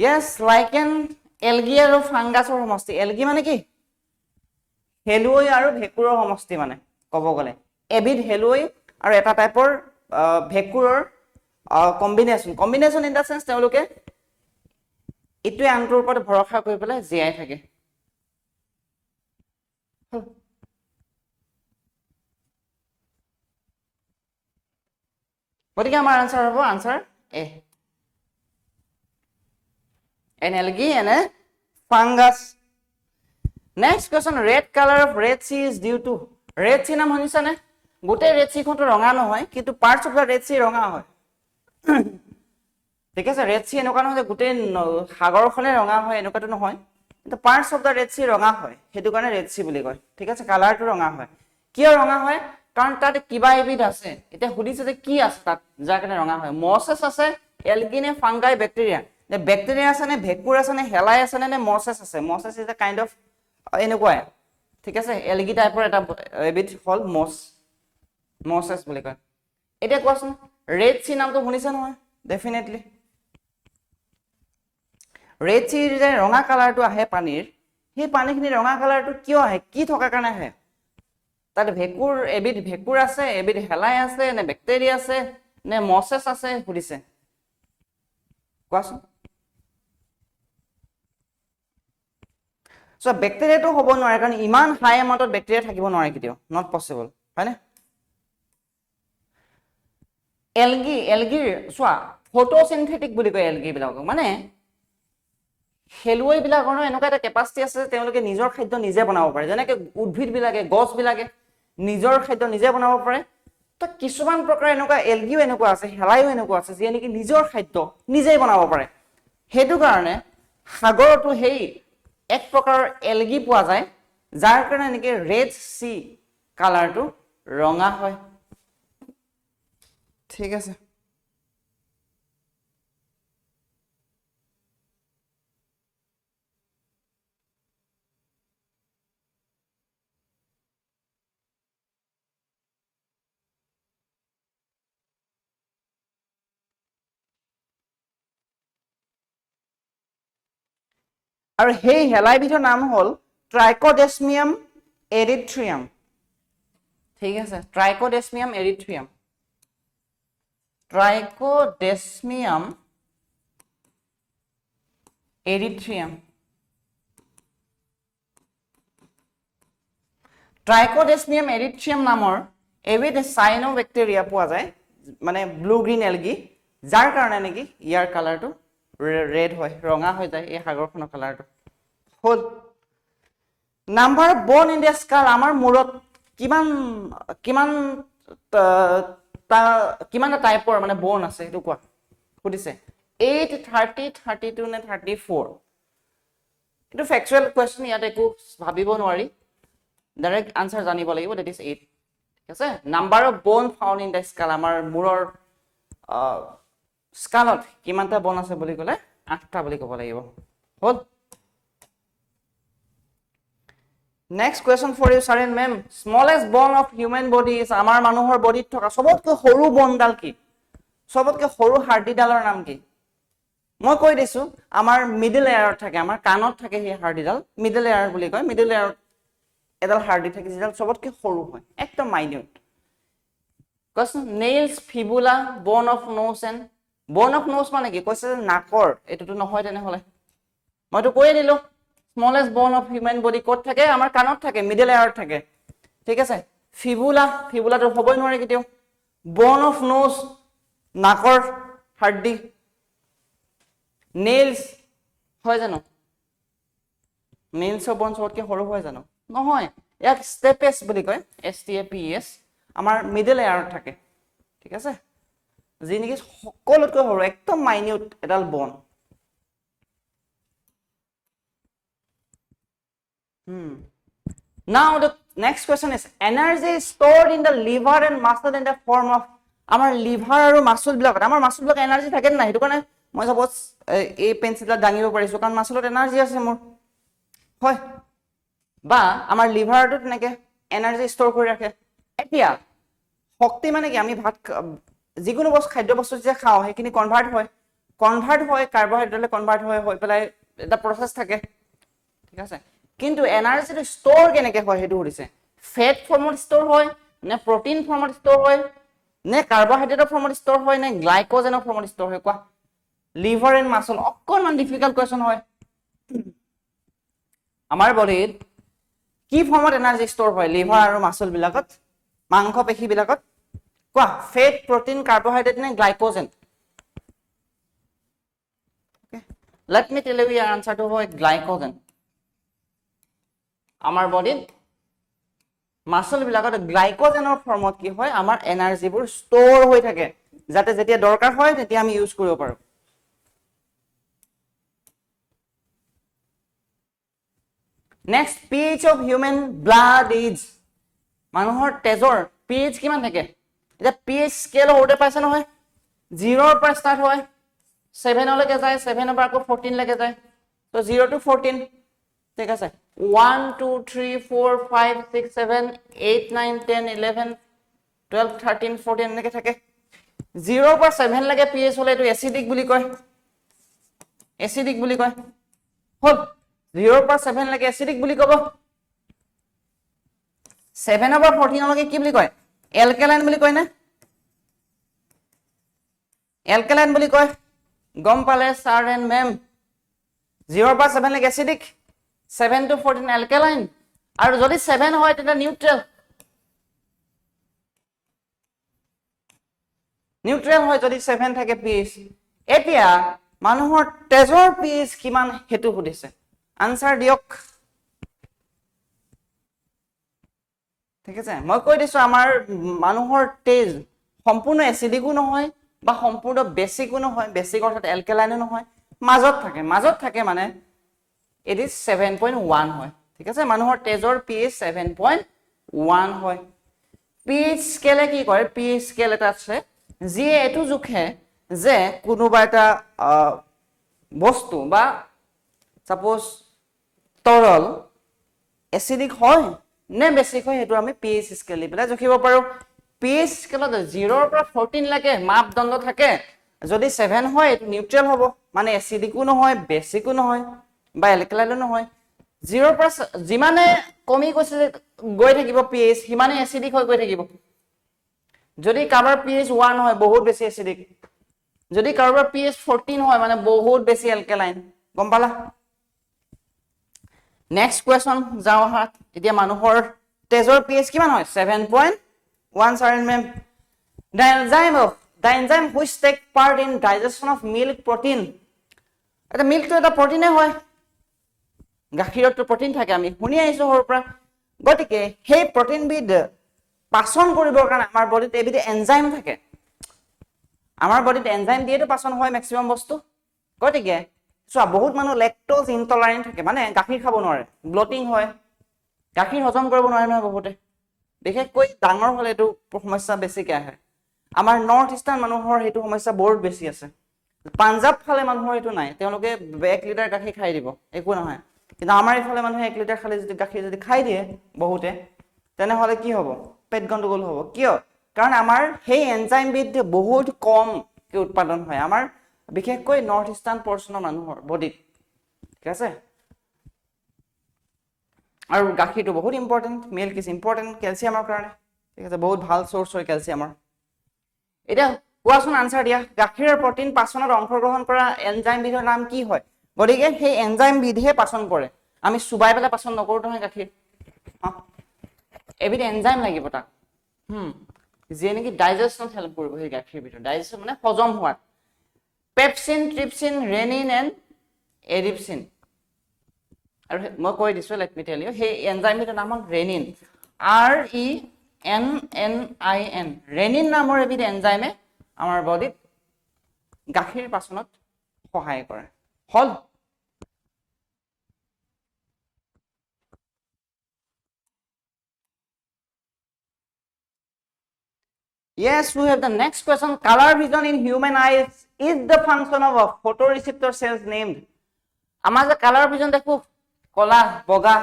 yes লাইকেন এলগি আৰু ফাংগাছৰ সমষ্টি এলগি মানে কি হেলুই আৰু ভেকুৰৰ সমষ্টি মানে ক'ব গলে এবিধ হেলুই আৰু এটা টাইপৰ ভেকুৰৰ কম্বিনেশন ইন দা সেন্স তেওঁলোকে ইটোৱে আনটোৰ ওপৰত ভৰসা কৰি পেলাই জীয়াই থাকে গতিকে আমাৰ আনসাৰ হ'ব answer A an algae and a fungus next question red color of red sea is due to red sea নাম শুনিছানে গোটেই ৰেড চিখনটো ৰঙা নহয় কিন্তু parts of the red C ৰঙা হয় ঠিক আছে ৰেড চি এনেকুৱা নহয় যে গোটেই সাগৰখনে ৰঙা হয় এনেকুৱাটো নহয় কিন্তু parts of the red C ৰঙা হয় সেইটো কাৰণে ৰেড চি বুলি কয় ঠিক আছে কালাৰটো ৰঙা হয় কিয় ৰঙা হয় কাৰণ তাত কিবা এবিধ আছে এতিয়া সুধিছে যে কি আছে তাত যাৰ কাৰণে ৰঙা হয় মছেছ আছে এলগি নে ফাংগাই বেক্টেৰিয়া নে বেক্টেৰিয়া আছে নে ভেকুৰ আছে নে হেলাই আছে নে মছেছ আছে মছেছ ইজ এ কাইন্ড অফ এনেকুৱাই ঠিক আছে এলগি টাইপৰ এটা এবিধ হল মছেছ বুলি কয় এতিয়া কোৱাচোন ৰেড চি নামটো শুনিছা নহয় ডেফিনেটলি ৰেড চিৰ যে ৰঙা কালাৰটো আহে পানীৰ সেই পানীখিনি ৰঙা কালাৰটো কিয় আহে কি থকাৰ কাৰণে আহে তাত এবিধ ভেকুৰ আছে এবিধ হেলাই আছে নে বেক্টেৰিয়া আছে নে মছেছ আছে সুধিছে কোৱাচোন সো বেক্টেৰিয়াটো হ'ব নোৱাৰে কাৰণ ইমান হাই এমাউণ্টত বেক্টেৰিয়া থাকিব নোৱাৰে কেতিয়াও নট পসিবল হয়নে এলগিৰ চোৱা ফটোচিনথেটিক বুলি কয় এলগি বিলাকক মানে খেলুৱৈ বিলাকৰ এনেকুৱা এটা কেপাচিটি আছে যে তেওঁলোকে নিজৰ খাদ্য নিজে বনাব পাৰে যেনেকে উদ্ভিদ বিলাকে গছ বিলাকে নিজৰ খাদ্য নিজে বনাব পাৰে তো কিছুমান প্ৰকাৰ এনেকুৱা এলগিও এনেকুৱা আছে হেলাইও এনেকুৱা আছে যিয়ে নেকি নিজৰ খাদ্য নিজেই বনাব পাৰে সেইটো কাৰণে সাগৰতো সেই এক প্ৰকাৰৰ এলগি পোৱা যায় যাৰ কাৰণে নেকি ৰেড সি কালাৰটো ৰঙা হয় ঠিক আছে আৰু সেই হেলাইবিধৰ নাম হ'ল ট্ৰাইকোডেছমিয়াম এৰিথ্ৰিয়াম ঠিক আছে ট্ৰাইকোডেছমিয়াম এৰিথ্ৰিয়াম ট্ৰাইকোডেছমিয়াম এৰিথ্ৰিয়াম ট্ৰাইকোডেছমিয়াম এৰিথ্ৰিয়াম নামৰ এবিধ চাইনোবেক্টেৰিয়া পোৱা যায় মানে ব্লু গ্ৰীণ এলগি যাৰ কাৰণে নেকি ইয়াৰ কালাৰটো ৰেড হয় ৰঙা হৈ যায় এই সাগৰখনৰ কালাৰটো হ'ল নাম্বাৰ অফ বন ইন দ্য স্কাল আমাৰ মূৰত কিমান কিমান কিমানটা টাইপৰ মানে বন আছে সেইটো কোৱা সুধিছে 8 30 32 নে 34 এইটো ফেকচুৱেল কোৱেশ্চন ইয়াত একো ভাবিব নোৱাৰি ডাইৰেক্ট আনসাৰ জানিব লাগিব দ্যাট ইজ 8 ঠিক আছে নাম্বাৰ অফ বন ফাউণ্ড ইন দ্য স্কাল আমাৰ মূৰৰ স্কালত কিমানটা বন আছে বুলি ক'লে 8টা বুলি ক'ব লাগিব হ'ল Next question for you, Sharon ma'am. Smallest bone of human body is আমাৰ মানুহৰ বডিত থকা সবতকৈ সৰু বনডাল কি সবতকৈ সৰু হাৰ্ডিডালৰ নাম কি মই কৈ দিছো আমাৰ মিডল এয়াৰত থাকে আমাৰ কাণত থাকে সেই হাৰ্ডিডাল মিডল এয়াৰ বুলি কয় মিডল এয়াৰত এডাল হাৰ্ডি থাকে যেডাল সবতকৈ সৰু হয় একদম মাইনিউট কোৱেশ্চন নেইলছ ফিবুলা বন অফ নোজ এণ্ড বন অফ নোজ মানে কি কৈছে যে নাকৰ এটোটো নহয় তেনেহলে মইতো কৈয়ে দিলো smallest bone of human body ক'ত থাকে আমাৰ কাণত থাকে মিডল এয়াৰত থাকে ঠিক আছে ফিবুলাটো হ'বই নোৱাৰে কেতিয়াও বন অফ নোজ নাকৰ হাৰ্ডি নেইলছ হয় জানো নেইলছৰ বন সবতকৈ সৰু হয় জানো নহয় ইয়াক ষ্টেপেছ বুলি কয় STAPES আমাৰ মিডল এয়াৰত থাকে ঠিক আছে যি নেকি সকলোতকৈ সৰু একদম মাইনিউট এডাল বন Now the next question is energy is stored in the liver and muscle in the form of আমাৰ লিভাৰ আৰু মাসল বিলাকত আমাৰ মাসল বিলাক এনাৰ্জি থাকে না হেতু কাৰণে মই সাপোজ এই পেন্সিলটা দাঙিব পাৰিছো কাৰণ মাসলত এনাৰ্জি আছে মোৰ হয় বা আমাৰ লিভাৰটো তেনেকে এনাৰ্জি ষ্ট'ৰ কৰি ৰাখে এতিয়া শক্তি মানে কি আমি ভাত যিকোনো বস্তু খাদ্য বস্তু যে খাওঁ সেইখিনি কনভাৰ্ট হয় কাৰ্বোহাইড্ৰেটলে কনভাৰ্ট হৈ পেলাই এটা প্ৰসেস থাকে ঠিক আছে কিন্তু এনাৰ্জিটো ষ্ট'ৰ কেনেকৈ হয় হেতু সুধিছে ফেট ফৰ্মত ষ্ট'ৰ হয় নে প্ৰটিন ফৰ্মত ষ্ট'ৰ হয় নে কাৰ্বোহাইড্ৰেটৰ ফৰ্মত ষ্ট'ৰ হয় নে গ্লাইকোজেনৰ ফৰ্মত ষ্ট'ৰ হয় কোৱা লিভাৰ এণ্ড মাসল অকণমান ডিফিকাল্ট কোৱেশ্চন হয় আমাৰ বডিত কি ফৰ্মত এনাৰ্জি ষ্ট'ৰ হয় লিভাৰ আৰু মাসল বিলাকত মাংস পেশী বিলাকত কোৱা ফেট প্ৰটিন কাৰ্বোহাইড্ৰেট নে glycogen let me tell you your answer to হয় গ্লাইকোজেন আমাৰ বডিত মাছল বিলাকত গ্লাইকোজেনৰ ফৰ্মত কি হয় আমাৰ এনাৰ্জিবোৰ ষ্ট'ৰ হৈ থাকে যাতে যেতিয়া দৰকাৰ হয় তেতিয়া আমি ইউজ কৰিব পাৰো next pH of human blood is মানুহৰ তেজৰ pH কিমান থাকে এটা pH স্কেল ওৰতে পাইছে নহয় 0 ৰ পৰা ষ্টাৰ্ট হয় 7 লৈকে যায় 7 ৰ পৰা আকৌ 14 লৈকে যায় তো 0 to 14 ঠিক আছে 1 2 3 4 5 6 7 8 9 10 11 12 13 14 এনেকে থাকে 0 ৰ পৰা 7 লৈকে pH হলে এটো এসিডিক বুলি কয় হল 0 ৰ পৰা 7 লৈকে এসিডিক বুলি কব 7 ৰ পৰা 14 লৈকে কি বুলি কয় এলকেলাইন বুলি কয় না এলকেলাইন বুলি কয় গম পালে স্যাৰ এন্ড মেম 0 ৰ পৰা 7 লৈকে এসিডিক 7 to 14 এলকেলাইন আৰু যদি 7 হয় তেতিয়া নিউট্ৰেল হয় যদি 7 থাকে pH এতিয়া মানুহৰ তেজৰ pH কিমান হেতু সুধিছে আনসাৰ দিয়ক ঠিক আছে মই কৈ দিছো আমাৰ মানুহৰ তেজ সম্পূৰ্ণ এসিডিকো নহয় বা সম্পূৰ্ণ বেসিকো নহয় বেসিক অৰ্থাৎ এলকেলাইনো নহয় মাজত থাকে মানে it is 7.1 হয় ঠিক আছে মানুহৰ তেজৰ pH 7.1 হয় pH স্কেলে কি কৰে pH স্কেল এটা আছে যি এটো জুখে যে কোনোবা এটা বস্তু বা সাপোজ তৰল এসিডিক হয় নে বেসিক হয় এটো আমি pH স্কেল দি পেলাই জুখিব পাৰো pH স্কেলত 0 ৰ পৰা 14 লৈকে মাপদণ্ড থাকে যদি 7 হয় এটো নিউট্ৰেল হ'ব মানে এসিডিকো নহয় বেসিকো নহয় বা এলকেলাইনো নহয় 0 ৰ পৰা যিমানে কমি গৈছে গৈ থাকিব pH হিমানে এসিডিক হৈ গৈ থাকিব যদি কাৰোবাৰ pH 1 হয় বহুত বেছি এসিডিক যদি কাৰোবাৰ pH 14 হয় মানে বহুত বেছি এলকেলাইন গম পালা নেক্সট কোৱেশ্চন যাও হাত এতিয়া মানুহৰ তেজৰ pH কিমান হয় 7.1 sir and ma'am the enzyme which take part in digestion of milk protein এটা মিল্কটো এটা প্ৰটিনে হয় গাখীৰতো প্ৰটিন থাকে আমি শুনি আইছো হৰ পৰা গতিকে সেই প্ৰটিন বিড পাচন কৰিবৰ কাৰণে আমাৰ বডিত এবিধ এনজাইম থাকে আমাৰ বডিত এনজাইম দিয়েটো পাচন হয় ম্যাক্সিমাম বস্তু গতিকে সো বহুত মানুহ লেকটোজ ইনটলাৰেন্ট থাকে মানে গাখীৰ খাব নোৱাৰে ব্লটিং হয় গাখীৰ হজম কৰিব নোৱাৰে নহয় বহুতে বিশেষকৈ ডাঙৰ হলে এটো সমস্যা বেছিকে আহে আমাৰ নৰ্থ ইষ্টাৰ্ণ মানুহৰ হেতু সমস্যা বহুত বেছি আছে পাঞ্জাব ফালে মানুহৰ এটো নাই তেওঁলোকে 1 লিটাৰ গাখীৰ খাই দিব একো নহয় কিন্তু আমাৰ ইফালে মানুহে 1 লিটাৰ খালে যদি গাখীৰ যদি খাই দিয়ে বহুতে তেনে হলে কি হ'ব পেট গণ্ডগোল হ'ব কিয় কাৰণ আমাৰ সেই এনজাইম বিড বহুত কম কে উৎপাদন হয় আমাৰ বিশেষকৈ নৰ্থ ইষ্টাৰ্ণ পৰ্চনৰ মানুহৰ বডিত ঠিক আছে আৰু গাখীৰটো বহুত ইম্পৰ্টেন্ট মিল্ক ইজ ইম্পৰ্টেন্ট ক্যালসিয়ামৰ কাৰণে ঠিক আছে বহুত ভাল সোৰ্স হয় ক্যালসিয়ামৰ এটা কোৱাচোন আনসাৰ দিয়া গাখীৰৰ প্ৰটিন পাচনত অংশগ্ৰহণ কৰা এনজাইম বিধৰ নাম কি হয় গতিকে সেই এনজাইম বিধে পাচন কৰে আমি সুবাই পেলা পাচন নকৰো নহয় গাখীৰ এবিধ এনজাইম লাগিব তাক যে নেকি ডাইজেশনত হেল্প কৰিব সেই গাখীৰ বিধৰ ডাইজেশন মানে হজম হোৱাত পেপচিন ট্ৰিপচিন ৰেনিন এন্ড এৰিপচিন আৰু মই কৈ দিছো লেট মি টেল ইউ সেই এনজাইম বিধৰ নাম হ'ল ৰেনিন RENNIN ৰেনিন নামৰ এবিধ এনজাইমে আমাৰ বডিত গাখীৰ পাচনত সহায় কৰে হল Yes, we have the next question. Color vision in human eyes is the function of a photoreceptor cells named. আমাৰ যে color vision দেখো কলা বগা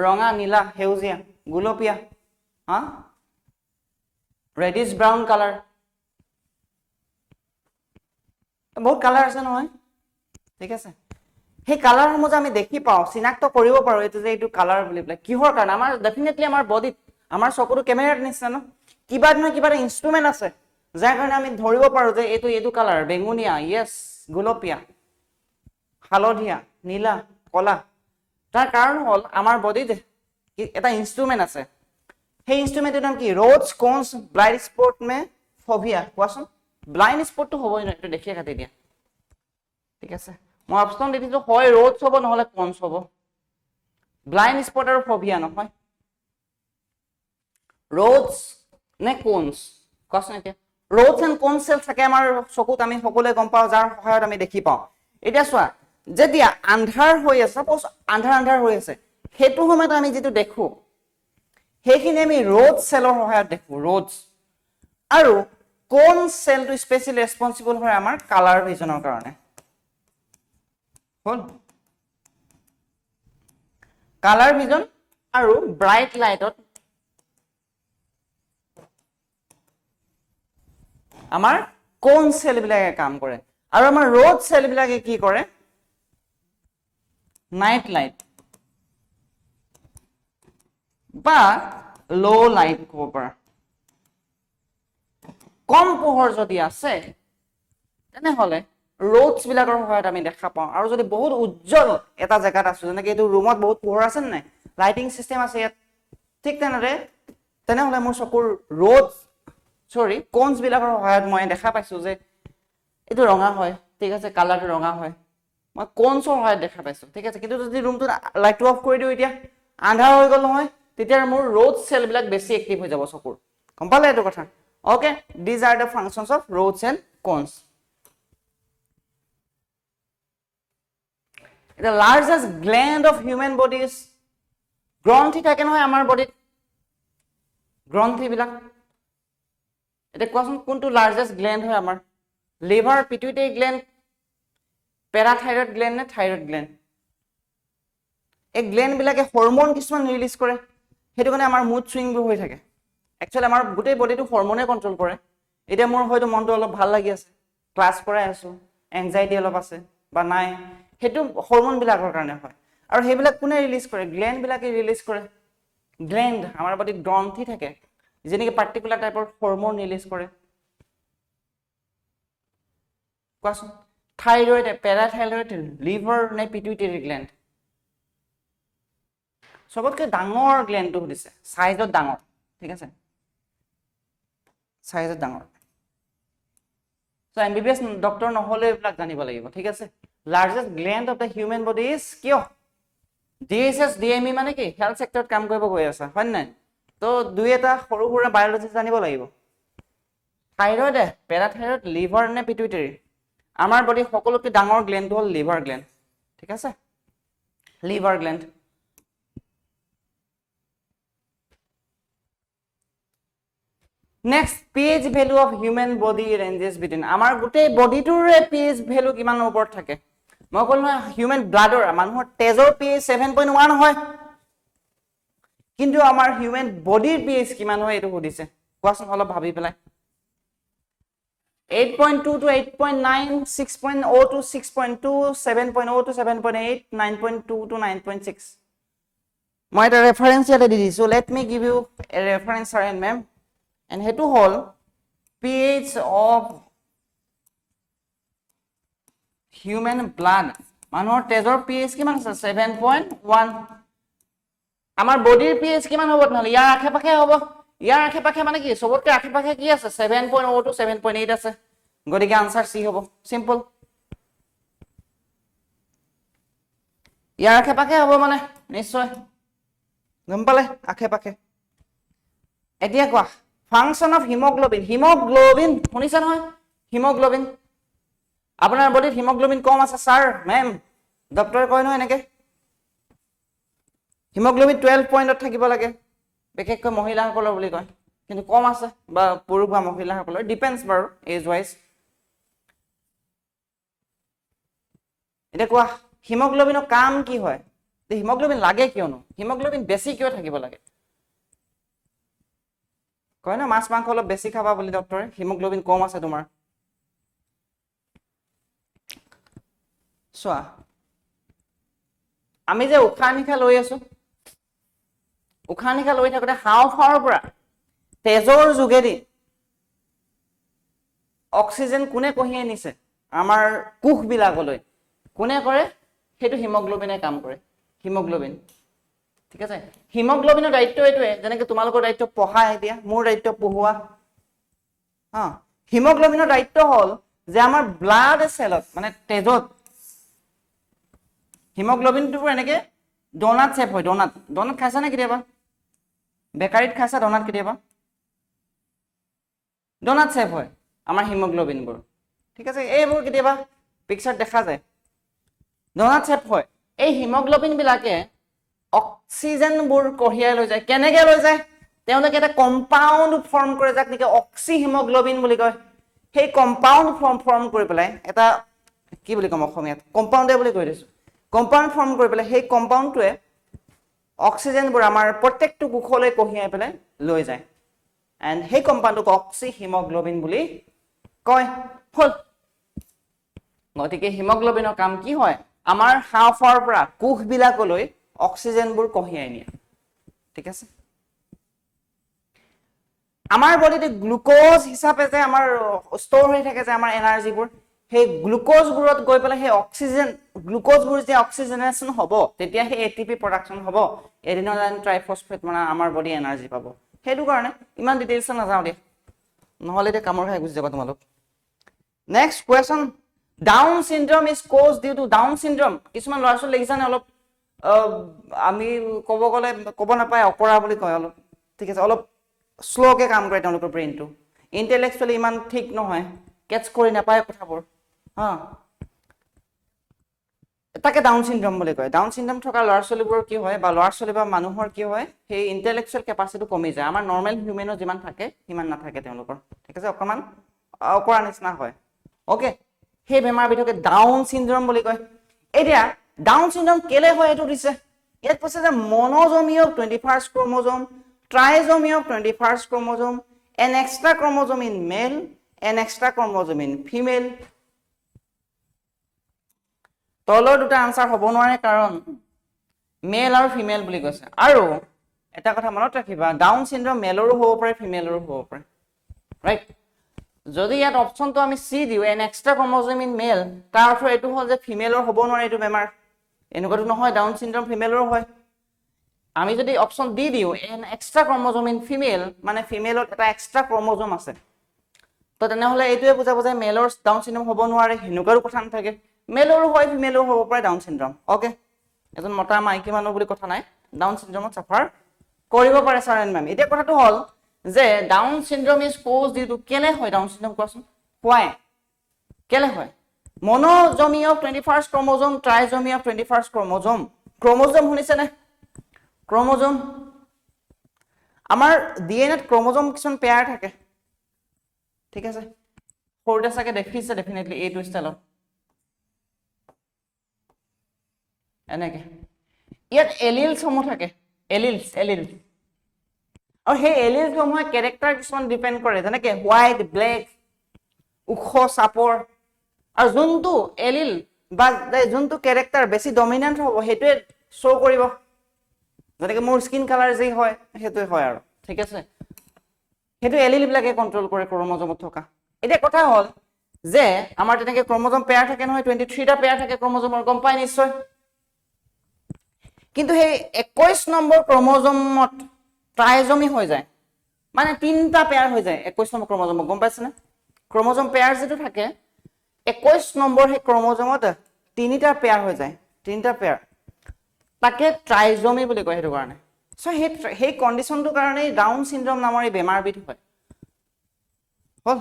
ৰঙা নীলা হেউজিয়া গুলপীয়া reddish brown color বহুত কালাৰ আছে নহয় ঠিক আছে সেই কালাৰ সমূহ আমি দেখি পাও চিনাক্ত কৰিব পাৰো এটো যে এটো কালাৰ বুলি বলে কিহৰ কাৰণে আমাৰ ডেফিনেটলি আমাৰ বডিত আমাৰ চকুটো কেমেৰাৰ নিচিনা ন কিবা নহয় কিবা ইনস্ট্ৰুমেন্ট আছে যাৰ কাৰণে আমি ধৰিব পাৰো যে এটো কালাৰ বেঙুনিয়া ইয়েস গুলপীয়া হালধীয়া নীলা কলা তাৰ কাৰণ হল আমাৰ বডিত এটা ইনস্ট্ৰুমেন্ট আছে সেই ইনস্ট্ৰুমেন্টৰ নাম কি ৰোডস কোনস ব্লাইন্ড স্পট মে ফোবিয়া কোৱাচোন ব্লাইন্ড স্পটটো হবই না এটো দেখিয়ে কাটি দিয়া ঠিক আছে মই অপচন দি দিছো হয় রোডস হ'ব নহলে কোনস হ'ব ব্লাইন্ড স্পট আৰু ফোবিয়া নহয় ৰডছ নে কোনছ কোৱাচোন এতিয়া ৰডছ এণ্ড কোনছ চেল থাকে আমাৰ চকুত আমি সকলোৱে গম পাওঁ যাৰ সহায়ত আমি দেখি পাওঁ এতিয়া চোৱা যেতিয়া আন্ধাৰ হৈ আছে সাপোজ আন্ধাৰ হৈ আছে সেইটো সময়ত আমি যেটো দেখো সেইখিনি আমি ৰড চেলৰ সহায়ত দেখো ৰডছ আৰু কোন চেলটো স্পেচিয়েলি ৰেসপন্সিবল হয় আমাৰ কালাৰ ভিজনৰ কাৰণে হল কালাৰ ভিজন আৰু ব্ৰাইট লাইটত আমাৰ কোন চেল বিলাকে কাম কৰে আৰু আমাৰ ৰড চেল বিলাকে কি কৰে নাইট লাইট বা লো লাইট ক'ব পাৰা কম পোহৰ যদি আছে তেনেহলে ৰডছ বিলাকৰ সহায়ত আমি দেখা পাওঁ আৰু যদি বহুত উজ্জ্বল এটা জায়গাত আছো যেনেকৈ এইটো ৰুমত বহুত পোহৰ আছে নাই লাইটিং সিস্টেম আছে ইয়াত ঠিক তেনেহলে মোৰ চকুৰ ৰড কোনছ বিলাকৰ সহায়ত মই দেখা পাইছো যে এইটো ৰঙা হয় ঠিক আছে কালাৰটো ৰঙা হয় মই কোনছৰ সহায়ত দেখা পাইছো ঠিক আছে কিন্তু যদি ৰুমটো লাইটটো অফ কৰি দিও এতিয়া আন্ধাৰ হৈ গ'ল নহয় তেতিয়া মোৰ ৰড চেল বিলাক বেছি এক্টিভ হৈ যাব চকুৰ গম পালে এইটো কথা okay these are the functions of rods and cones the largest gland of human body is গ্ৰন্থি থাকে নহয় আমাৰ বডিত গ্ৰন্থি বিলাক এটা কোৱাচোন কোনটো লাৰ্জেষ্ট গ্ল্যান্ড হয় আমাৰ লিভাৰ পিটুইটাৰী গ্ল্যান্ড পেৰাথাইৰয়েড গ্ল্যান্ড নে থাইৰয়েড গ্ল্যান্ড এই গ্ল্যান্ড বিলাকে হৰমন কিছুমান ৰিলিজ কৰে হেতু কাৰণে আমাৰ মুড সুইংবোৰ হৈ থাকে একচুয়ালি আমাৰ গোটেই বডিটো হৰমনে কন্ট্ৰোল কৰে এতিয়া মোৰ হয়তো মনটো অলপ ভাল লাগি আছে ক্লাছ কৰাই আছো এনজাইটি অলপ আছে বা নাই হেতু হৰমন বিলাকৰ কাৰণে হয় আৰু হেবিলাক কোনে ৰিলিজ কৰে গ্ল্যান্ড বিলাকে ৰিলিজ কৰে গ্ল্যান্ড আমাৰ বডিত গ্ৰন্থি থাকে যেনেকৈ পাৰ্টিকুলাৰ টাইপৰ হৰমন ৰিলিজ কৰে কোৱাচোন থাইৰয়েড পেৰাথাইৰয়েড লিভাৰ নে পিটুইটাৰী গ্ল্যান্ড সবতকৈ ডাঙৰ গ্ল্যান্ডটো সুধিছে সাইজত ডাঙৰ ঠিক আছে সাইজত ডাঙৰ সো এমবিবিএস ডক্টৰ নহলে এইবিলাক জানিব লাগিব ঠিক আছে largest gland of the human body is কিয় ডিএছএস ডিএমই মানে কি হেলথ সেক্টৰত কাম কৰিব গৈ আছে হয় নাই তো দুই এটা সৰু সৰু বায়োলজি জানিব লাগিব থাইৰয়েড পেৰাথাইৰয়েড লিভাৰ নে পিটুইটাৰী আমাৰ বডি সকলোতকৈ ডাঙৰ গ্ল্যান্ড হ'ল লিভাৰ গ্ল্যান্ড ঠিক আছে liver gland Next, pH value of human body ranges between. আমাৰ গোটেই বডিটোৰে pH value কিমান ওপৰত থাকে মই কল নহয় হিউম্যান ব্লাডৰ মানুহৰ তেজৰ pH 7.1 হয় কিন্তু আমাৰ হিউম্যান বডিৰ pH কিমান হয় এটো সুধিছে কোৱাচোন অলপ ভাবি পেলাই 8.2 to 8.9 6.0 to 6.2 7.0 to 7.8 9.2 to 9.6 মই এটা ৰেফাৰেন্স ইয়াতে দি দিছো let me give you a reference sir and ma'am and hetu hol pH of human blood manor tezor pH kiman ase 7.1 amar body pH kiman hobo nahole yar akhe pakhe hobo yar akhe pakhe mane ki sobotke akhe pakhe ki ase 7.0 to 7.8 ase godike answer C hobo simple yar akhe pakhe hobo mane nishoy gompale akhe pakhe etia koa Function of hemoglobin. Hemoglobin, শুনিছে নহয়? Hemoglobin. আপোনাৰ বডিত hemoglobin কম আছে sir, ma'am. ডক্টৰে কয় নহয় এনেকে। Hemoglobin 12 পইণ্টত থাকিব লাগে। বিশেষকৈ মহিলাসকলৰ বুলি কয়। কিন্তু কম আছে বা পুৰুষ বা মহিলাসকলৰ ডিপেন্ডছ বাৰু এজ ওয়াইজ। এটা কোৱা হিমোগ্লোবিনৰ কাম কি হয়? হিমোগ্লোবিন লাগে কিয়নো? হিমোগ্লোবিন বেছি কিয় থাকিব লাগে? কয় না মাছ মাংস অলপ বেছি খাবা বুলি ডক্টৰে হিমোগ্লোবিন কম আছে তোমাৰ সোয়া আমি যে উশাহ নিশাহ লৈ আছো উশাহ নিশাহ লৈ থাকোতে হাওঁফাওঁৰ পৰা তেজৰ যোগেদি অক্সিজেন কোনে কঢ়িয়াই নিছে আমাৰ কোষ বিলাকলৈ কোনে কৰে সেইটো হিমোগ্লোবিনে কাম কৰে হিমোগ্লোবিন ঠিক আছে হিমোগ্লোবিনৰ দায়িত্ব এটোৱে যেনেকৈ তোমালোকৰ দায়িত্ব পঢ়া এতিয়া মোৰ দায়িত্ব পঢ়ুৱা হিমোগ্লোবিনৰ দায়িত্ব হল যে আমাৰ ব্লাড সেলত মানে তেজত হিমোগ্লোবিনটো এনেকে ডোনাট শেপ হয় ডোনাট খাইছা নে কেতিয়াবা বেকাৰীত খাইছা ডনাট কেতিয়াবা ডনাট চেভ হয় আমাৰ হিমোগ্লোবিনবোৰ ঠিক আছে এইবোৰ কেতিয়াবা পিকচাৰত দেখা যায় ডনাট চেভ হয় এই হিমোগ্লোবিন বিলাকে অক্সিজেনবোৰ কঢ়িয়াই লৈ যায় কেনেকৈ লৈ যায় তেওঁলোকে এটা কম্পাউণ্ড ফৰ্ম কৰে যাক নেকি অক্সি হিমোগ্লোবিন বুলি কয় সেই কম্পাউণ্ড ফৰ্ম কৰি পেলাই এটা কি বুলি ক'ম অসমীয়াত কম্পাউণ্ডে বুলি কৈ দিছোঁ কম্পাউণ্ড ফৰ্ম কৰি পেলাই সেই কম্পাউণ্ডটোৱে অক্সিজেনবোৰ আমাৰ প্ৰত্যেকটো কোষলৈ কঢ়িয়াই পেলাই লৈ যায় এণ্ড সেই কম্পাউণ্ডটোক অক্সি হিমোগ্লোবিন বুলি কয় হ'ল গতিকে হিমোগ্লোবিনৰ কাম কি হয় আমাৰ হাঁওফাঁওৰ পৰা কোষবিলাকলৈ অক্সিজেনবোৰ কঢ়িয়াই নিয়ে ঠিক আছে আমাৰ বডিতে গ্লুকোজ হিচাপে যে আমাৰ ষ্ট'ৰ হৈ থাকে যে আমাৰ এনাৰ্জিবোৰ সেই গ্লুকোজবোৰত গৈ পেলাই সেই অক্সিজেন গ্লুকোজবোৰ যে অক্সিজেনেশ্যন হ'ব তেতিয়া সেই এটিপি প্ৰডাকশ্যন হ'ব এডিনোলাইন ট্ৰাইফচফেট মানে আমাৰ বডি এনাৰ্জি পাব সেইটো কাৰণে ইমান ডিটেইলছত নাযাওঁ দিয়া নহ'লে এতিয়া কামৰ খাই গুচি যাব তোমালোক next question Down syndrome is caused due to Down syndrome কিছুমান ল'ৰা ছোৱালী দেখিছানে অলপ আমি ক'ব গ'লে ক'ব নাপায় অকৰা বুলি কয় অলপ ঠিক আছে অলপ শ্ল'কে কাম কৰে তেওঁলোকৰ ব্ৰেইনটো ইণ্টেলেকচুৱেলি ইমান ঠিক নহয় কেটচ কৰি নাপায় কথাবোৰ হা তাকে ডাউন চিণ্ড্ৰম বুলি কয় ডাউন চিণ্ড্ৰম থকা ল'ৰা ছোৱালীবোৰৰ কি হয় বা ল'ৰা ছোৱালী বা মানুহৰ কি হয় সেই ইণ্টেলেকচুৱেল কেপাচিটিটো কমি যায় আমাৰ নৰ্মেল হিউমেনৰ যিমান থাকে সিমান নাথাকে তেওঁলোকৰ ঠিক আছে অকণমান অকৰা নিচিনা হয় অ'কে সেই বেমাৰবিধকে ডাউন চিণ্ড্ৰম বুলি কয় এতিয়া ডাউন চিণ্ড্ৰম কেলে হয় এইটো দিছে ইয়াত কৈছে যে monosomy of 21st chromosome trisomy of 21st chromosome an extra chromosome in male an extra chromosome in female তলৰ দুটা আনসাৰ হ'ব নোৱাৰে কাৰণ মেল আৰু ফিমেল বুলি কৈছে আৰু এটা কথা মনত ৰাখিবা ডাউন চিণ্ড্ৰম মেলৰো হ'ব পাৰে ফিমেলৰো হ'ব পাৰে ৰাইট যদি ইয়াত অপচনটো আমি চি দিওঁ এন এক্সট্ৰা ক্ৰমোজোম ইন মেল তাৰ অৰ্থ এইটো হ'ল যে ফিমেলৰ হ'ব নোৱাৰে এইটো বেমাৰ এনেকুৱাটো নহয় ডাউন চিণ্ড্ৰম ফিমেলৰো হয় আমি যদি অপচন দি দিওঁ এন এক্সট্ৰা ক্ৰমোজোম ইন ফিমেল মানে ফিমেলত এটা এক্সট্ৰা ক্ৰমোজোম আছে তো তেনেহ'লে এইটোৱে বুজাব যে মেলৰ ডাউন চিণ্ড্ৰম হ'ব নোৱাৰে সেনেকুৱাৰো কথা নাথাকে মেলৰো হয় ফিমেলৰো হ'ব পাৰে ডাউন চিণ্ড্ৰম অ'কে এজন মতা মাইকী মানুহ বুলি কথা নাই ডাউন চিণ্ড্ৰমত চাফাৰ কৰিব পাৰে ছাৰ এণ্ড মেম এতিয়া কথাটো হ'ল যে Down syndrome is caused due to কেলে হয় ডাউন চিণ্ড্ৰম কোৱাচোন হোৱাই কেলে হয় মনোজমি অফ 21st ক্ৰমোজোম ট্ৰাইজমি অফ 21st ক্ৰমোজোম ক্ৰমোজোম শুনিছেনে ক্ৰমোজোম আমাৰ ডিএনএত ক্ৰমোজোম কিছুমান পেয়াৰ থাকে ঠিক আছে সৰুতে চাগে দেখিছে ডেফিনেটলি এইটো ষ্টাইলত এনেকে ইয়াত এলিলছসমূহ থাকে এলিলছ আৰু সেই এলিলছসমূহে কেৰেক্টাৰ কিছুমান ডিপেণ্ড কৰে যেনেকে হোৱাইট ব্লেক ওখ চাপৰ আৰু যোনটো এলিল বা যোনটো কেৰেক্টাৰ বেছি ডমিনেণ্ট হ'ব সেইটোৱে শ্ব' কৰিব যেনেকে মোৰ স্কিন কালাৰ যি হয় সেইটোৱে হয় আৰু ঠিক আছে সেইটো এলিলবিলাকে কণ্ট্ৰল কৰে ক্ৰমোজোমত থকা এতিয়া কথা হ'ল যে আমাৰ তেনেকে ক্ৰমোজোম পেয়াৰ থাকে নহয় 23টা পেয়াৰ থাকে ক্ৰমোজোমৰ গম পাই নিশ্চয় কিন্তু সেই 21 নম্বৰ ক্ৰমোজোমত ট্ৰাইজমি হৈ যায় মানে 3টা পেয়াৰ হৈ যায় 21 নম্বৰ ক্ৰমোজোমত গম পাইছেনে ক্ৰমোজোম পেয়াৰ যেটো থাকে 21 নম্বৰ সেই ক্ৰমোজোমত 3টা পেয়াৰ হৈ যায় 3টা পেয়াৰ তাকে ট্ৰাইজমি বুলি কয় সেইটো কাৰণে সো সেই কণ্ডিশ্যনটোৰ কাৰণে ডাউন চিণ্ড্ৰম নামৰ এই বেমাৰবিধ হয় হ'ল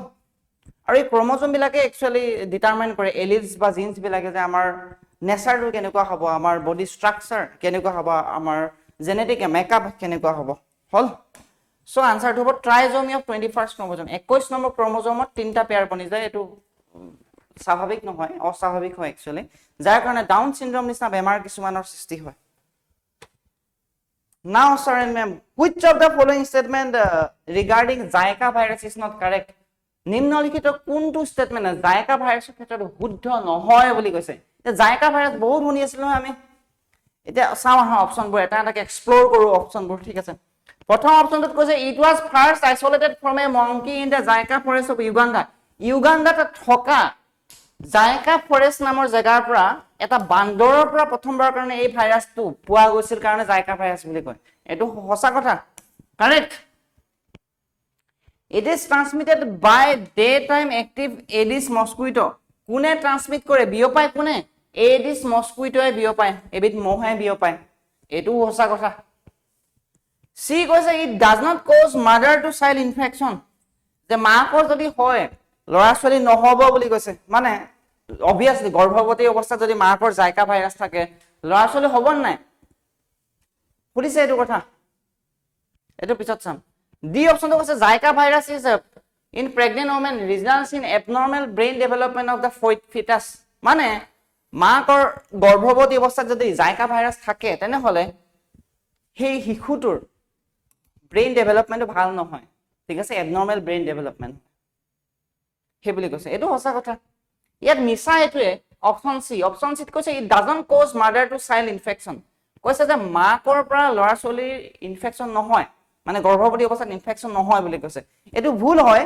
আৰু এই ক্ৰমোজোম বিলাকে একচুৱেলি ডিটাৰমাইন কৰে এলিলছ বা জিনছ বিলাকে যে আমাৰ নেচাৰটো কেনেকুৱা হ'ব আমাৰ বডি ষ্ট্ৰাকচাৰ কেনেকুৱা হ'ব আমাৰ জেনেটিক মেকআপ কেনেকুৱা হ'ব হ'ল সো আনসাৰটো হ'ব ট্ৰাইজমি অফ 21st ক্ৰমোজোম 21 নম্বৰ ক্ৰমোজোমত 3টা পেয়াৰ বনি যায় এইটো স্বাভাৱিক নহয় অস্বাভাৱিক হয় একচুৱেলি যাৰ কাৰণে ডাউন চিণ্ড্ৰম নিচিনা বেমাৰ কিছুমানৰ সৃষ্টি হয় Now, sir and ma'am, which of the following statement regarding Zika virus is not correct? নিম্নলিখিত কোনটো ষ্টেটমেন্ট জাইকা ভাইৰাছৰ ক্ষেত্ৰত শুদ্ধ নহয় বুলি কৈছে জাইকা ভাইৰাছ বহুত শুনি আছিল নহয় আমি এতিয়া চাওঁ আহা অপচনবোৰ এটা এটাকে এক্সপ্লোৰ কৰো অপচনবোৰ ঠিক আছে প্ৰথম অপচনটোত কৈছে it was first isolated from a monkey in the Zika forest of ইউগাণ্ডাত থকা জাইকা ফৰেষ্ট নামৰ জেগাৰ পৰা এটা বান্দৰৰ পৰা প্ৰথমবাৰৰ কাৰণে এই ভাইৰাছটো পোৱা গৈছিল কাৰণে জাইকা ভাইৰাছ বুলি কয় এইটো সঁচা কথা correct It is transmitted by daytime active Aedes mosquito. কোনে ট্ৰান্সমিট কৰে বিয়পায় কোনে Aedes mosquitoয়ে বিয়পায় এবিধ মহে বিয়পায় এটো সঁচা কথা চি কৈছে it does not cause mother to child infection, যে মাকৰ যদি হয় ল'ৰা ছোৱালী নহ'ব বুলি কৈছে। মানে অবভিয়াছলি গৰ্ভৱতী অৱস্থাত যদি মাকৰ জাইকা ভাইৰাছ থাকে ল'ৰা ছোৱালী হ'ব নাই, সুধিছে এইটো কথা, এইটো পিছত চাম। ডি অপশ্যনটো কৈছে Zika virus is in pregnant women results in abnormal brain development of the foetus. মানে মাকৰ গৰ্ভৱতী অৱস্থাত যদি জাইকা ভাইৰাছ থাকে তেনেহ'লে সেই শিশুটোৰ ব্ৰেইন ডেভেলপমেণ্টটো ভাল নহয়, ঠিক আছে, এবনৰ্মেল ব্ৰেইন ডেভেলপমেণ্ট সেই বুলি কৈছে। এইটো সঁচা কথা। ইয়াত মিছা এইটোৱে অপশ্যন চি। অপশ্যন চিত কৈছে it doesn't cause mother to child infection, কৈছে যে মাকৰ পৰা ল'ৰা ছোৱালীৰ ইনফেকশ্যন নহয়, মানে গৰ্ভৱতী অৱস্থাত ইনফেকশ্যন নহয় বুলি কৈছে। এইটো ভুল হয়।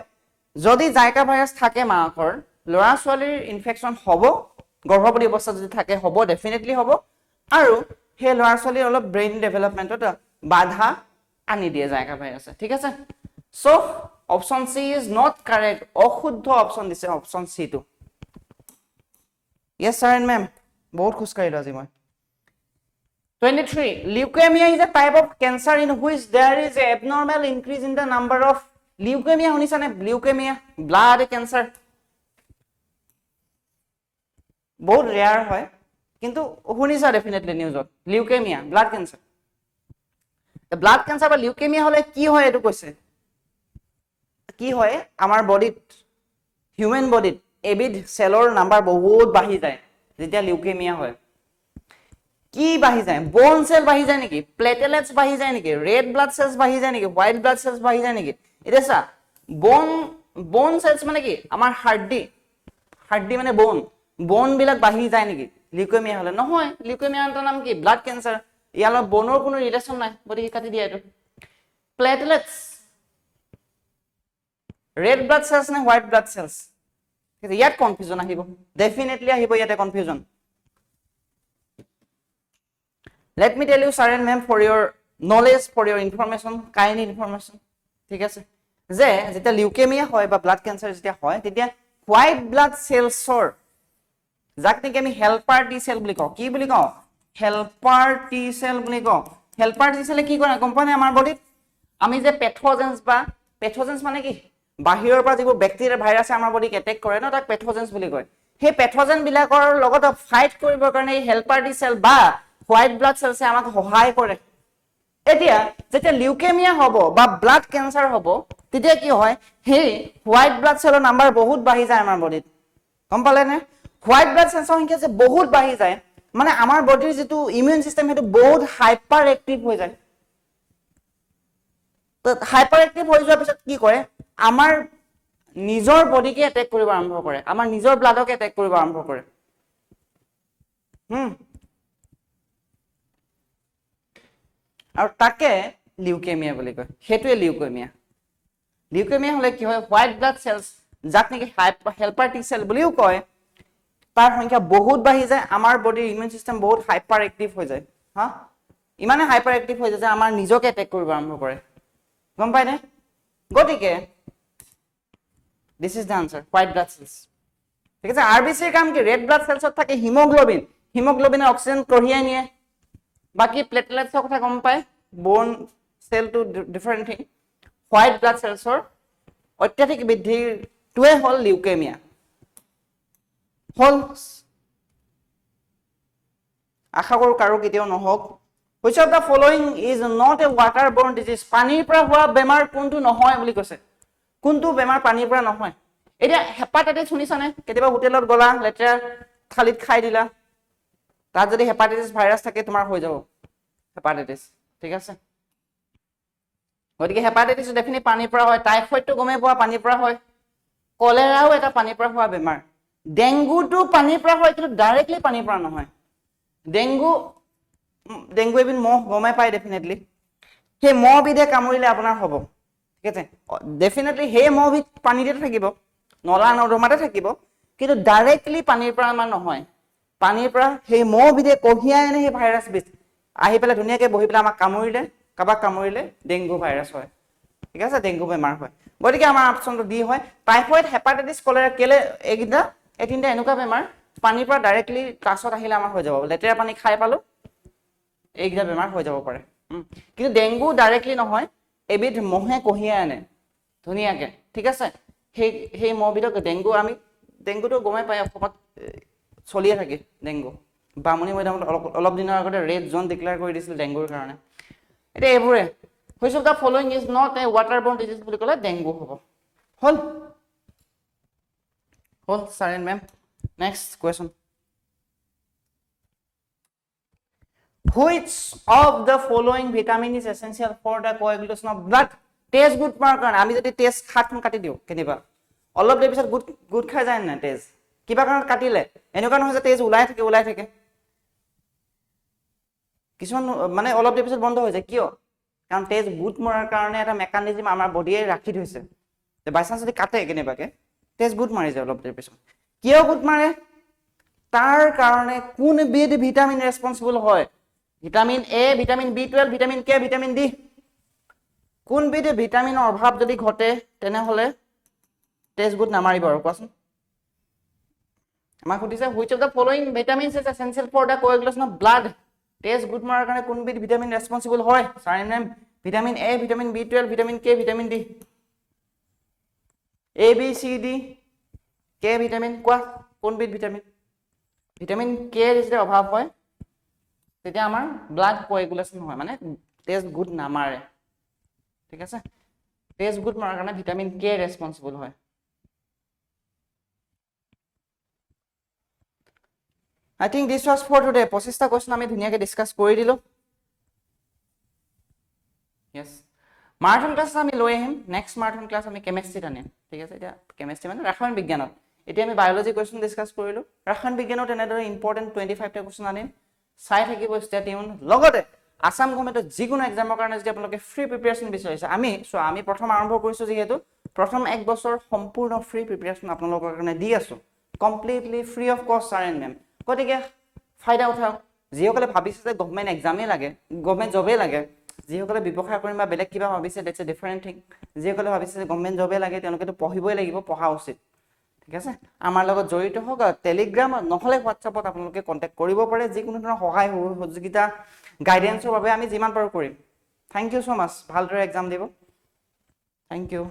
যদি জাইকা ভাইৰাছ থাকে মাকৰ, ল'ৰা ছোৱালীৰ ইনফেকশ্যন হ'ব, গৰ্ভৱতী অৱস্থাত যদি থাকে হ'ব, ডেফিনেটলি হ'ব, আৰু সেই ল'ৰা ছোৱালীৰ অলপ ব্ৰেইন ডেভেলপমেণ্টত বাধা আনি দিয়ে জাইকা ভাইৰাছে, ঠিক আছে। So' option C is not correct, অশুদ্ধ অপশ্যন দিছে অপশ্যন চিটো। Yes sir and ma'am, বহুত খোজকাঢ়িলো আজি মই। 23, leukemia is a type of cancer in which there is a abnormal increase in the number of leukemia, শুনিছানে? leukemia blood cancer বহুত rare হয়, কিন্তু শুনিছা ডেফিনেটলি নিউজত leukemia blood cancer। Blood cancer বা লিউকেমিয়া হলে কি হয় এইটো কৈছে, কি হয় আমাৰ বডিত, হিউমেন বডিত এবিধ সেলৰ নাম্বাৰ বহুত বাঢ়ি যায় যেতিয়া লিউকেমিয়া হয়। কি বাঢ়ি যায়? বোন সেল বাঢ়ি যায় নেকি, প্লেটেলেটস বাঢ়ি যায় নেকি, ৰেড ব্লাড সেলস বাঢ়ি যায় নেকি, হোৱাইট ব্লাড সেলস বাঢ়ি যায় নেকি? এতিয়া চা, বোন সেলস মানে কি আমাৰ হাৰ্ডি মানে বোন বিলাক বাঢ়ি যায় নেকি লিউকেমিয়া হলে? নহয়, লিউকেমিয়াৰ নাম কি ব্লাড কেঞ্চাৰ, ইয়াৰ লগত বনৰ কোনো ৰিলেশ্যন নাই, গতিকে কাটি দিয়া এইটো। প্লেটেলেটস ৰেড ব্লাড সেলস নে হোৱাইট ব্লাড সেলস? ইয়াত কনফিউজন আহিব, ডেফিনেটলি আহিব ইয়াতে confusion. Let me tell you sir and ma'am for your knowledge, for your information, kind information, ঠিক আছে, যে যেতিয়া লিউকেমিয়া হয় বা ব্লাড কেঞ্চাৰ যেতিয়া হয় তেতিয়া হোৱাইট ব্লাড সেলছৰ, যাক নেকি আমি হেল্পাৰ টি সেল বুলি কওঁ, কি বুলি কওঁ? হেল্পাৰ টি সেল বুলি কওঁ। হেল্পাৰ টি সেলে কি কৰে গম পোৱা নে? আমাৰ বডিত আমি যে পেথোজেন্স মানে কি বাহিৰৰ পৰা যিবোৰ বেক্টেৰিয়া ভাইৰাছে আমাৰ বডিক এটেক কৰে ন, তাক পেথোজেন্স বুলি কয়। সেই পেথোজেন বিলাকৰ লগত ফাইট কৰিবৰ কাৰণে এই হেল্পাৰ টি সেল বা হোৱাইট ব্লাড সেলছে আমাক সহায় কৰে। এতিয়া যেতিয়া লিউকেমিয়া হ'ব বা ব্লাড কেঞ্চাৰ হ'ব তেতিয়া কি হয়, সেই হোৱাইট ব্লাড সেলৰ নাম্বাৰ বহুত বাঢ়ি যায় আমাৰ বডিত, গম পালে নে? হোৱাইট ব্লাড সেলছৰ সংখ্যা যে বহুত বাঢ়ি যায় মানে আমাৰ বডিৰ যিটো ইমিউন সিস্টেম সেইটো বহুত হাইপাৰ এক্টিভ হৈ যায়। তো হাইপাৰ এক্টিভ হৈ যোৱাৰ পিছত কি কৰে, আমাৰ নিজৰ বডিকে এটেক কৰিব আৰম্ভ কৰে, আমাৰ নিজৰ ব্লাডকে এটেক কৰিব আৰম্ভ কৰে। আৰু তাকে লিউকেমিয়া বুলি কয়, সেইটোৱে লিউকেমিয়া। লিউকেমিয়া হলে কি হয়, হোৱাইট ব্লাড সেলছ যাক নেকি হেল্পাৰ টি সেল বুলিও কয়, তাৰ সংখ্যা বহুত বাঢ়ি যায়, আমাৰ বডিৰ ইমিউন সিস্টেম বহুত হাইপাৰ এক্টিভ হৈ যায়। হা, ইমানে হাইপাৰ এক্টিভ হৈ যায় যে আমাৰ নিজকে এটেক কৰিব আৰম্ভ কৰে, গম পাই নে? গতিকে this is the answer, white blood cells, ঠিক আছে। আরবিসির কাম কি? রেড ব্লাড সেলসত থাকে হিমোগ্লোবিন, হিমোগ্লোবিনে অক্সিজেন কঢ়িয়াই নিয়ে। বাকি প্লেটলেটসৰ কথা গম পায়, bone cell two different thing. White blood সেলসৰ অত্যাধিক বৃদ্ধিটোৱে হল লিউকেমিয়া। হল, আশা কৰো কাৰো কেতিয়াও নহওক। Which of the following is not a waterborne disease? পানীৰ পৰা হোৱা বেমাৰ কোনটো নহয় বুলি কৈছে। কোনটো বেমাৰ পানীৰ পৰা নহয়? এতিয়া হেপাটাইটিছ শুনিছানে? কেতিয়াবা হোটেলত গলা, লেতেৰা থালিত খাই দিলা, তাত যদি হেপাটাইটিছ ভাইৰাছ থাকে তোমাৰ হৈ যাব হেপাটাইটিছ, ঠিক আছে। গতিকে হেপাটাইটিছ ডেফিনেটলি পানীৰ পৰা হয়। টাইফয়েডটো গমেই পোৱা পানীৰ পৰা হয়। কলেৰাও এটা পানীৰ পৰা হোৱা বেমাৰ। ডেংগুটো পানীৰ পৰা হয়, কিন্তু ডাইৰেক্টলি পানীৰ পৰা নহয়। ডেংগু এবিধ মহ, গমেই পায় ডেফিনেটলি। সেই মহবিধে কামুৰিলে আপোনাৰ হ'ব, ঠিক আছে। ডেফিনেটলি সেই মহবিধ পানীতে থাকিব, নলা নৰ্দমাতে থাকিব, কিন্তু ডাইৰেক্টলি পানীৰ পৰা আমাৰ নহয়। পানীৰ পৰা সেই মহবিধে কঢ়িয়াই আনে সেই ভাইৰাছ বিধ, আহি পেলাই ধুনীয়াকে বহি পেলাই আমাক কামুৰিলে, কাৰোবাক কামুৰিলে ডেংগু ভাইৰাছ হয়, ঠিক আছে, ডেংগু বেমাৰ হয়। গতিকে আমাৰ অপশ্যনটো ডি হয়। টাইফয়েড, হেপাটাইটিছ, কলেৰা, কেলে এই তিনিটা এনেকুৱা বেমাৰ পানীৰ পৰা ডাইৰেক্টলি ক্লাছত আহিলে আমাৰ হৈ যাব। লেতেৰা পানী খাই পালো, এইকেইটা বেমাৰ হৈ যাব পাৰে। কিন্তু ডেংগু ডাইৰেক্টলি নহয়, এবিধ মহে কঢ়িয়াই আনে ধুনীয়াকে, ঠিক আছে। সেই মহবিধক ডেংগুটো গমাই পাই অসমত চলিয়ে থাকে ডেংগু। বামুণী মৈদামত অলপ দিনৰ আগতে ৰেড জোন ডিক্লেয়াৰ কৰি দিছিল ডেংগুৰ কাৰণে। এতিয়া এইবোৰে which of the following is not a waterborne disease বুলি ক'লে ডেংগু হ'ব। হ'ল sir and ma'am. Next question, which of the following vitamin is essential for the coagulation of blood? তেজ গোট মাৰ কাৰণে আমি যদি তেজ খাটখন কাটি দিওঁ কেনিবা অলপ দেৰি পিছত গোট খাই যায় না তেজ, কিবা কাৰণত কাটিলে এনেকুৱা নহয় যে তেজ ওলাই থাকে কিছুমান মানে অলপ দেৰি পিছত বন্ধ হৈ যায়, কিয়? কাৰণ তেজ গোট মৰাৰ কাৰণে এটা মেকানিজম আমাৰ বডিয়ে ৰাখি থৈছে, বাই চান্স যদি কাটে কেনেবাকে তেজ গোট মাৰি যায় অলপ দেৰি পিছত। কিয় গোট মাৰে? তাৰ কাৰণে কোনবিধ ভিটামিন ৰেছপন্সিবল হয়? Vitamin A, vitamin B12, vitamin K, vitamin D. কোনবিধ ভিটামিনৰ অভাৱ যদি ঘটে তেনেহলে তেজ গোট নামাৰিব আৰু কোৱাচোন। আমাক সুধিছে which of the following vitamins is essential for the coagulation of blood? তেজ গোট মাৰাৰ কাৰণে কোনবিধ ভিটামিন ৰেছপন্সিবল হয়? Sir name vitamin A, vitamin B12, vitamin K, vitamin D. A B C D K vitamin, কোৱা কোনবিধ ভিটামিন? ভিটামিন কে যেতিয়া অভাৱ হয় তেতিয়া আমাৰ ব্লাড কোএগুলেশ্যন হয়, মানে তেজ গোট নামাৰে, ঠিক আছে। তেজ গোট মাৰাৰ কাৰণে ভিটামিন কে ৰেছপন্সিবল হয়। I think this was for today. 25টা কোৱেশ্যন আমি ধুনীয়াকে ডিসকাস কৰি দিলো। yes, মাৰাথন ক্লাছ আমি লৈ আহিম, নেক্সট মাৰাথন ক্লাছ আমি কেমিষ্ট্ৰিত আনিম, ঠিক আছে। এতিয়া কেমিষ্ট্ৰি মানে ৰাসায়নিক বিজ্ঞানত, এতিয়া আমি বায়োলজি কুৱেশ্যন ডিসকাস কৰিলো, ৰাসায়নিক বিজ্ঞানত তেনেদৰে ইম্পৰ্টেণ্ট 25টা কুৱেশ্যন আনিম, চাই থাকিব, ষ্টে টিউন। লগতে আসাম গভৰ্ণমেণ্টৰ যিকোনো এক্সামৰ কাৰণে যদি আপোনালোকে ফ্ৰী প্ৰিপাৰেশ্যন বিচাৰিছে, আমি প্ৰথম আৰম্ভ কৰিছো, যিহেতু প্ৰথম এক বছৰ সম্পূৰ্ণ ফ্ৰী প্ৰিপাৰেশ্যন আপোনালোকৰ কাৰণে দি আছো, কমপ্লিটলি ফ্ৰী অফ কষ্ট ছাৰ এণ্ড মেম। গতিকে ফাইদা উঠাওক। যিসকলে ভাবিছে যে গভৰ্ণমেণ্ট এক্সামেই লাগে, গভৰ্ণমেণ্ট জবেই লাগে, যিসকলে ব্যৱসায় কৰিম বা বেলেগ কিবা ভাবিছে দেটছ এ ডিফাৰেণ্ট থিং, যিসকলে ভাবিছে যে গভৰ্ণমেণ্ট জবেই লাগে তেওঁলোকেতো পঢ়িবই লাগিব, পঢ়া উচিত, ঠিক আছে। আমাৰ লগত জড়িত হওক, টেলিগ্ৰাম নহ'লে হোৱাটছআপত আপোনালোকে কণ্টেক্ট কৰিব পাৰে, যিকোনো ধৰণৰ সহায় সহযোগিতা গাইডেন্সৰ বাবে আমি যিমান পাৰোঁ কৰিম। থেংক ইউ ছ' মাছ, ভালদৰে এক্সাম দিব, থেংক ইউ।